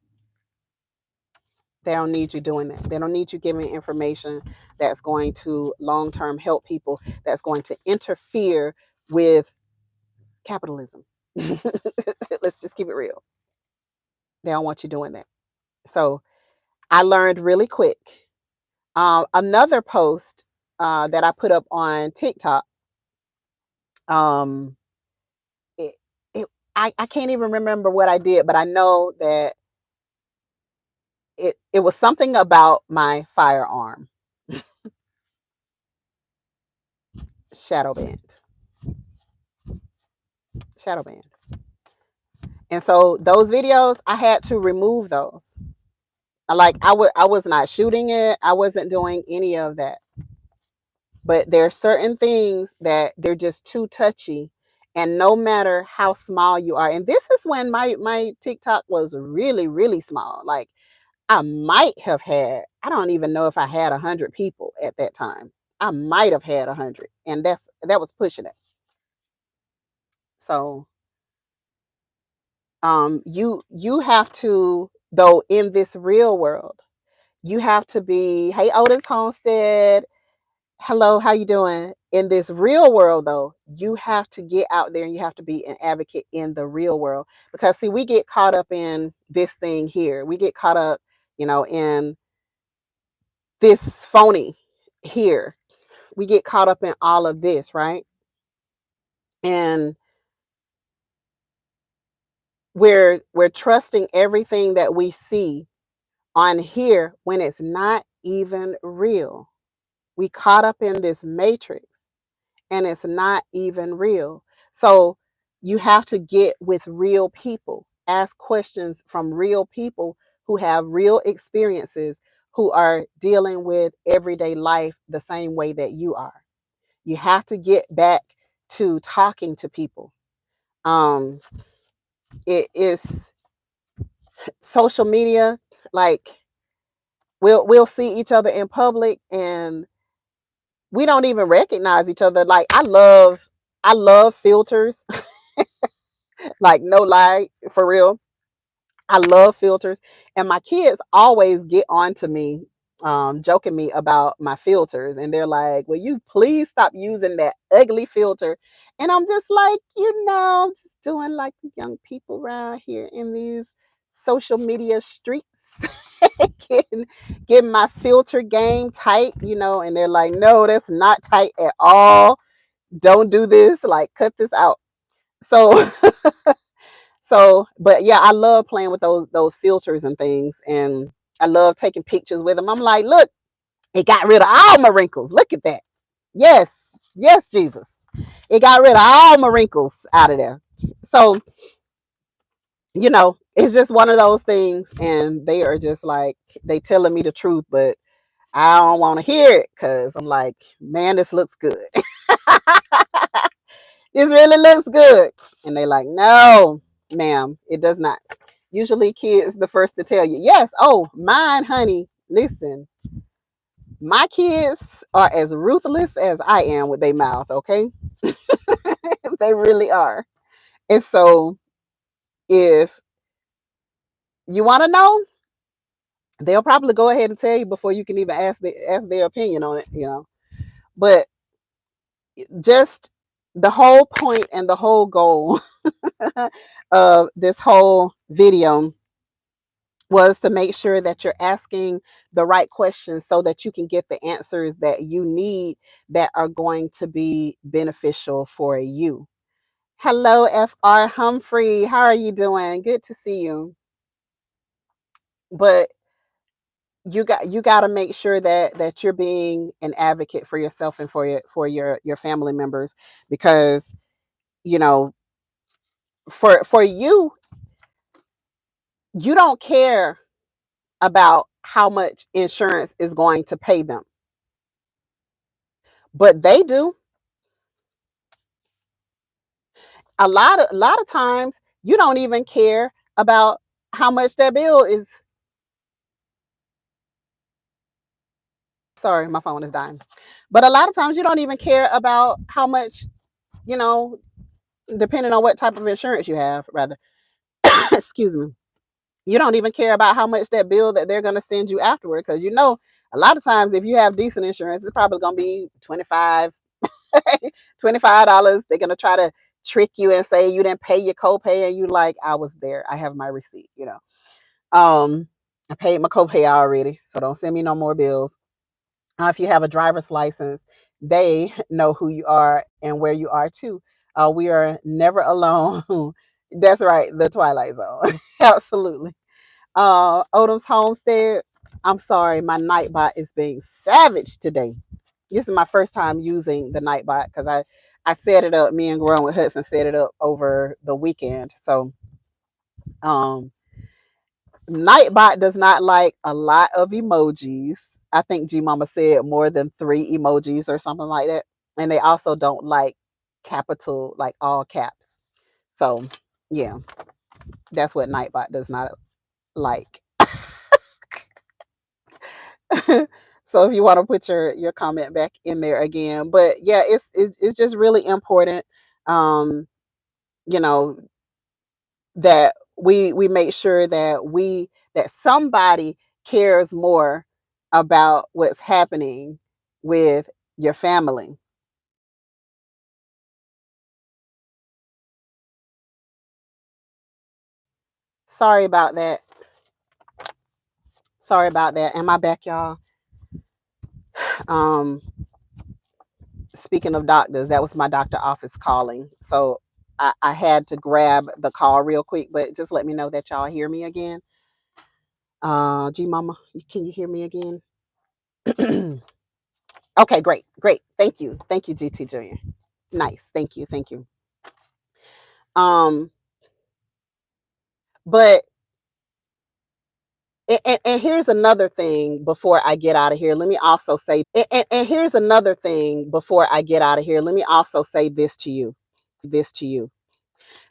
A: They don't need you doing that. They don't need you giving information that's going to long term help people, that's going to interfere with capitalism. Let's just keep it real. They don't want you doing that. So I learned really quick. Another post that I put up on TikTok, um, it, it, I can't even remember what I did, but I know that it was something about my firearm. Shadow banned. Shadow banned. And so those videos, I had to remove those. I was not shooting it. I wasn't doing any of that. But there are certain things that they're just too touchy. And no matter how small you are, and this is when my TikTok was really, really small. Like I don't even know if I had 100 people at that time. I might have had 100, and that was pushing it. So you have to, though, in this real world, you have to be, hey Otis Homestead, hello, how you doing? In this real world, though, you have to get out there and you have to be an advocate in the real world. Because see, we get caught up in this thing here. We get caught up, in this phony here. We get caught up in all of this, right? And we're trusting everything that we see on here when it's not even real. We caught up in this matrix and it's not even real. So you have to get with real people, ask questions from real people who have real experiences, who are dealing with everyday life the same way that you are. You have to get back to talking to people. Um, it is social media, like we'll see each other in public and we don't even recognize each other. Like I love filters, like no lie, for real. I love filters, and my kids always get on to me, joking me about my filters, and they're like, "Will you please stop using that ugly filter?" And I'm just like, I'm just doing like the young people around here in these social media streets, getting getting my filter game tight, and they're like, "No, that's not tight at all. Don't do this. Like, cut this out." So but yeah, I love playing with those filters and things, and I love taking pictures with them. I'm like, look, it got rid of all my wrinkles. Look at that. Yes, yes, Jesus, it got rid of all my wrinkles out of there. So it's just one of those things, and they are just like they telling me the truth, but I don't want to hear it because I'm like, man, this looks good. This really looks good. And they like, no, ma'am, it does not. Usually kids the first to tell you, yes, oh, mine, honey. Listen, my kids are as ruthless as I am with their mouth, okay? They really are. And so if you want to know, they'll probably go ahead and tell you before you can even ask their opinion on it. But just the whole point and the whole goal of this whole video was to make sure that you're asking the right questions so that you can get the answers that you need that are going to be beneficial for you. Hello, FR Humphrey. How are you doing? Good to see you. But you got to make sure that you're being an advocate for yourself and for your family members, because you know for you don't care about how much insurance is going to pay them, but they do. A lot of times you don't even care about how much that bill is. Sorry, my phone is dying. But a lot of times you don't even care about how much, you know depending on what type of insurance you have, rather. Excuse me. You don't even care about how much that bill that they're going to send you afterward, because a lot of times if you have decent insurance, it's probably going to be 25 $25. They're going to try to trick you and say you didn't pay your copay, and you like, I was there, I have my receipt. I paid my copay already, so don't send me no more bills. If you have a driver's license, they know who you are and where you are too. We are never alone. That's right, the Twilight Zone. Absolutely. Odom's Homestead. I'm sorry, my Nightbot is being savage today. This is my first time using the Nightbot because I set it up. Me and Growing with Hudson set it up over the weekend. So um Nightbot does not like a lot of emojis. I think G Mama said more than 3 emojis or something like that. And they also don't like capital, like all caps. So yeah, that's what Nightbot does not like. So if you want to put your comment back in there again, but yeah, it's just really important, um, you know, that we make sure that somebody cares more about what's happening with your family. Sorry about that. Sorry about that. Am I back, y'all? Um, Speaking of doctors, that was my doctor office calling. So I had to grab the call real quick, but just let me know that y'all hear me again. G Mama, can you hear me again? Okay, great, great. Thank you, GT Junior. Nice, thank you. Um, but And here's another thing before I get out of here. Let me also say, and here's another thing before I get out of here. Let me also say this to you.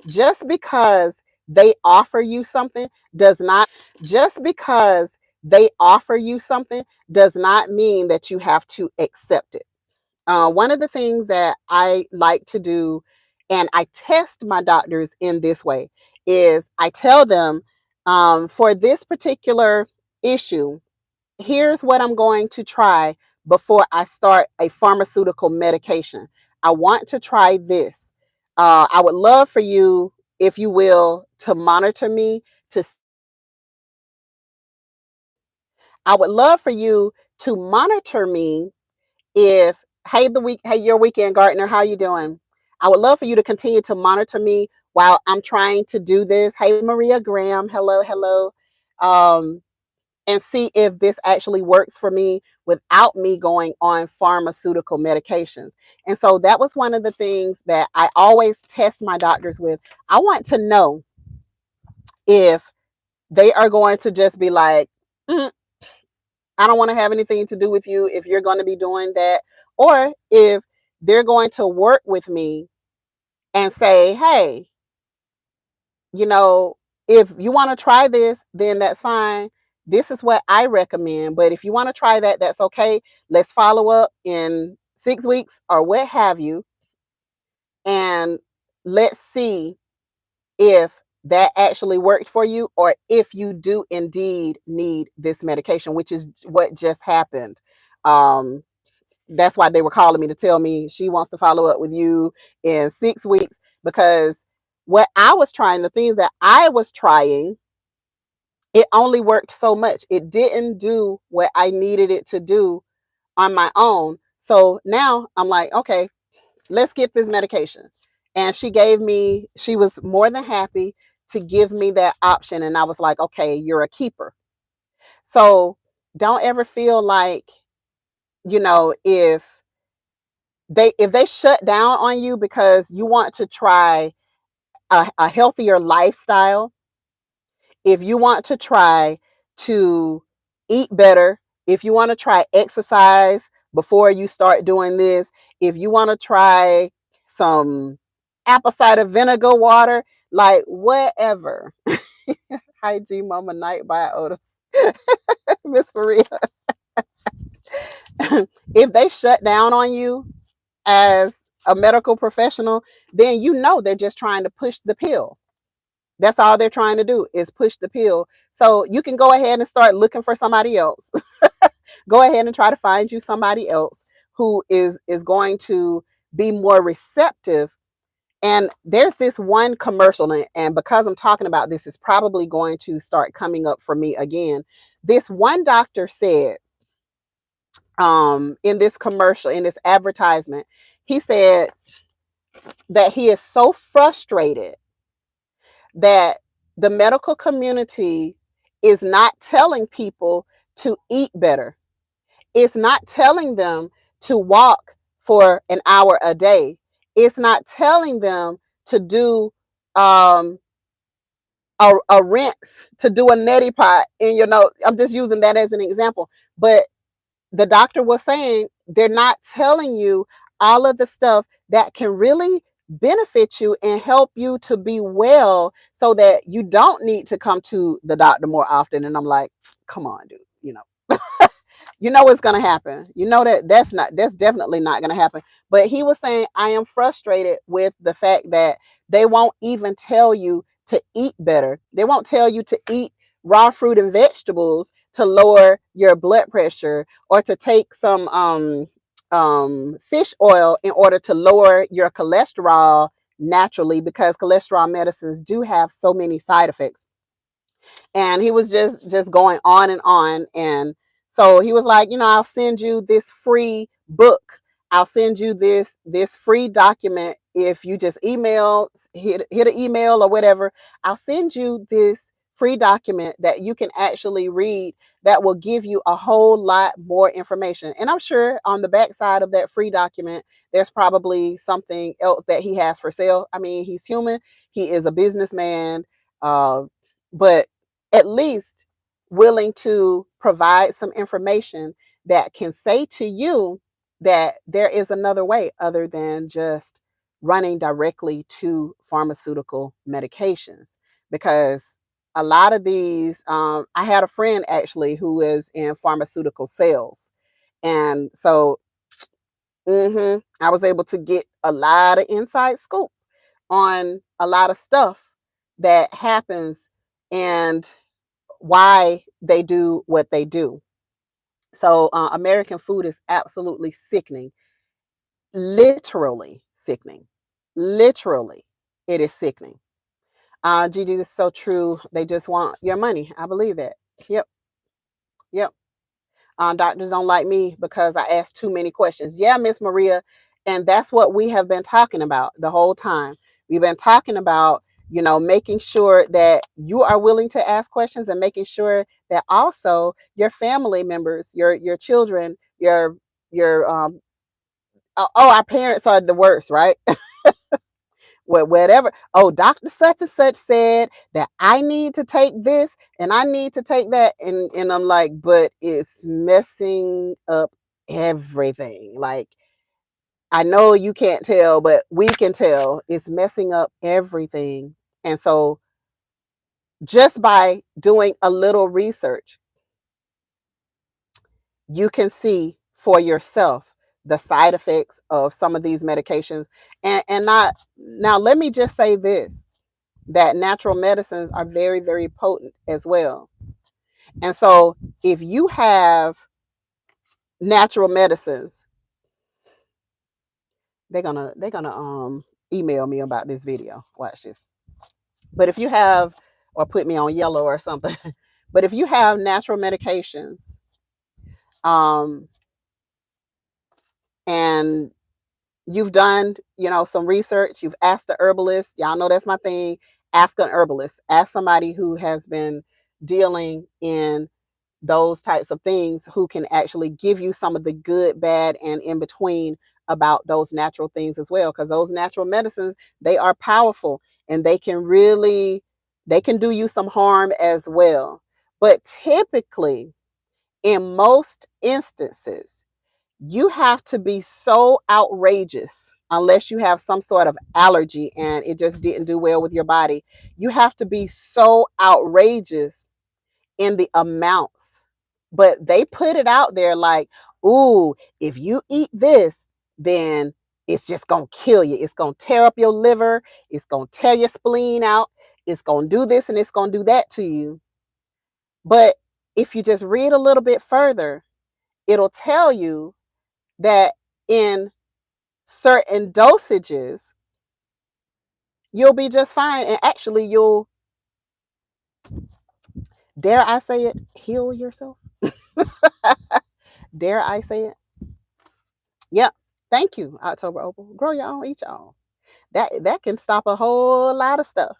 A: Just because they offer you something does not, just because they offer you something does not mean that you have to accept it. One of the things that I like to do, and I test my doctors in this way, is I tell them, for this particular issue, here's what I'm going to try before I start a pharmaceutical medication. I want to try this. I would love for you, if you will, to monitor me. To I would love for you to monitor me. If Hey, your weekend gardener, how you doing? I would love for you to continue to monitor me while I'm trying to do this. Hey, Maria Graham, hello, hello. Um, and see if this actually works for me without me going on pharmaceutical medications. And so that was one of the things that I always test my doctors with. I want to know if they are going to just be like, "Mm, I don't want to have anything to do with you if you're going to be doing that," or if they're going to work with me and say, hey, you know, if you want to try this, then that's fine. This is what I recommend. But if you want to try that, that's okay. Let's follow up in 6 weeks or what have you. And let's see if that actually worked for you, or if you do indeed need this medication, which is what just happened. Um, that's why they were calling me to tell me she wants to follow up with you in 6 weeks, because what I was trying, the things that I was trying, it only worked so much. It didn't do what I needed it to do on my own. So now I'm like, okay, let's get this medication. And she was more than happy to give me that option. And I was like, okay, you're a keeper. So don't ever feel like, if they shut down on you because you want to try a healthier lifestyle, if you want to try to eat better, if you want to try exercise before you start doing this, if you want to try some apple cider vinegar water, like whatever. Hi, G Mama Night by Otis. Miss Maria. If they shut down on you as a medical professional, then they're just trying to push the pill. That's all they're trying to do is push the pill. So you can go ahead and start looking for somebody else. Go ahead and try to find you somebody else who is going to be more receptive. And there's this one commercial, and because I'm talking about this, it's probably going to start coming up for me again. This one doctor said, in this commercial, in this advertisement, he said that he is so frustrated that the medical community is not telling people to eat better. It's not telling them to walk for an hour a day. It's not telling them to do um, a rinse, to do a neti pot. And, I'm just using that as an example. But the doctor was saying they're not telling you all of the stuff that can really benefit you and help you to be well, so that you don't need to come to the doctor more often. And I'm like, come on, dude, what's going to happen. That's definitely not going to happen. But he was saying, I am frustrated with the fact that they won't even tell you to eat better. They won't tell you to eat raw fruit and vegetables to lower your blood pressure, or to take some fish oil in order to lower your cholesterol naturally, because cholesterol medicines do have so many side effects. And he was just going on and on. And so he was like, I'll send you this free book. I'll send you this free document if you just hit an email or whatever. I'll send you this free document that you can actually read, that will give you a whole lot more information. And I'm sure on the backside of that free document, there's probably something else that he has for sale. I mean, he's human. He is a businessman. But at least willing to provide some information that can say to you that there is another way other than just running directly to pharmaceutical medications. Because a lot of these, I had a friend actually who is in pharmaceutical sales. And so I was able to get a lot of inside scoop on a lot of stuff that happens and why they do what they do. So, American food is absolutely sickening, literally sickening. Literally, it is sickening. Gigi, this is so true. They just want your money. I believe that. Yep, yep. Doctors don't like me because I ask too many questions. Yeah, Miss Maria. And that's what we have been talking about the whole time. We've been talking about, making sure that you are willing to ask questions and making sure that also your family members, your children, your our parents are the worst, right? Whatever. Oh, Dr. Such and such said that I need to take this and I need to take that. And I'm like, but it's messing up everything. Like, I know you can't tell, but we can tell it's messing up everything. And so just by doing a little research, you can see for yourself the side effects of some of these medications. And not now, let me just say this, that natural medicines are very, very potent as well. And so if you have natural medicines, they're gonna email me about this video. Watch this. But if you have, or put me on yellow or something, but if you have natural medications, um, and you've done, some research, you've asked a herbalist, y'all know that's my thing. Ask an herbalist, ask somebody who has been dealing in those types of things, who can actually give you some of the good, bad, and in between about those natural things as well. Because those natural medicines, they are powerful and they can do you some harm as well. But typically, in most instances, you have to be so outrageous, unless you have some sort of allergy and it just didn't do well with your body. You have to be so outrageous in the amounts, but they put it out there like, ooh, if you eat this, then it's just gonna kill you. It's gonna tear up your liver, it's gonna tear your spleen out, it's gonna do this and it's gonna do that to you. But if you just read a little bit further, it'll tell you that in certain dosages, you'll be just fine. And actually, you'll, dare I say it, heal yourself. Dare I say it? Yep. Thank you, October Opal. Grow your own, eat your own. That can stop a whole lot of stuff.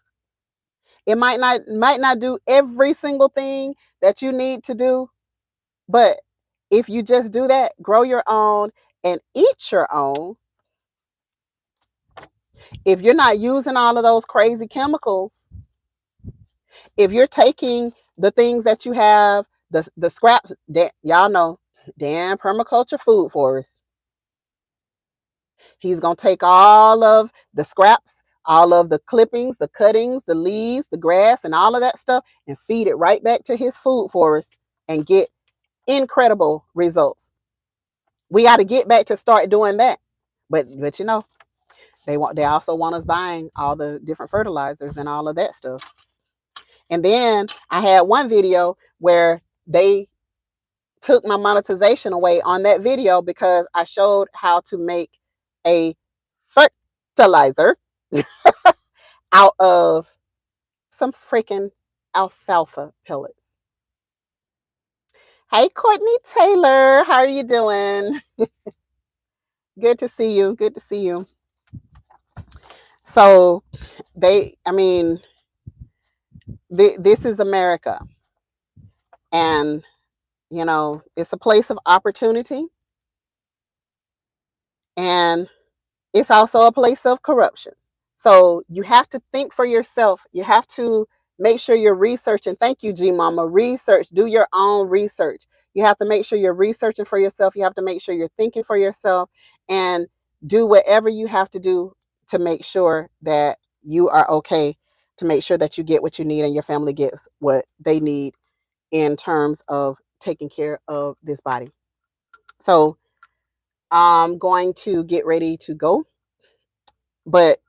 A: It might not do every single thing that you need to do, but if you just do that, grow your own and eat your own, if you're not using all of those crazy chemicals, if you're taking the things that you have, the scraps that y'all know, damn permaculture food forest. He's going to take all of the scraps, all of the clippings, the cuttings, the leaves, the grass, and all of that stuff, and feed it right back to his food forest and get incredible results. We got to get back to start doing that. But they also want us buying all the different fertilizers and all of that stuff. And then I had one video where they took my monetization away on that video because I showed how to make a fertilizer out of some freaking alfalfa pellets. Hey, Courtney Taylor, how are you doing? Good to see you. Good to see you. So this is America, and it's a place of opportunity, and it's also a place of corruption. So you have to think for yourself. You have to Make sure you're researching. Thank you, G Mama. Research. Do your own research. You have to make sure you're researching for yourself. You have to make sure you're thinking for yourself, and do whatever you have to do to make sure that you are okay, to make sure that you get what you need and your family gets what they need in terms of taking care of this body. So I'm going to get ready to go. But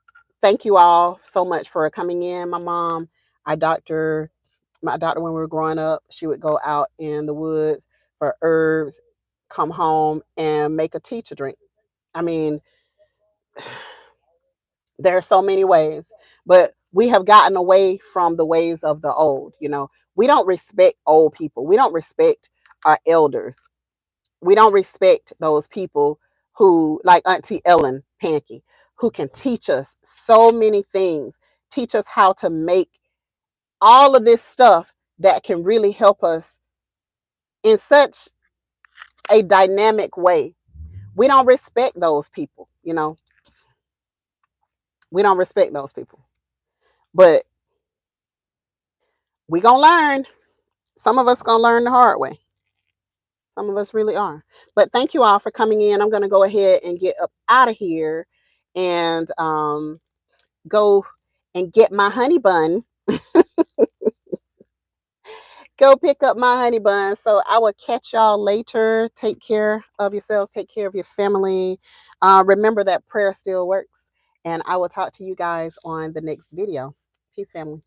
A: thank you all so much for coming in. My mom, I doctor my doctor when we were growing up, she would go out in the woods for herbs, come home and make a tea to drink. I mean, there are so many ways, but we have gotten away from the ways of the old. We don't respect old people. We don't respect our elders. We don't respect those people who, like Auntie Ellen Pankey, who can teach us so many things, teach us how to make all of this stuff that can really help us in such a dynamic way. We don't respect those people. We don't respect those people. But we gonna learn. Some of us gonna learn the hard way. Some of us really are. But thank you all for coming in. I'm gonna go ahead and get up out of here and go and get my honey bun. Go pick up my honey bun. So I will catch y'all later. Take care of yourselves. Take care of your family. Remember that prayer still works. And I will talk to you guys on the next video. Peace, family.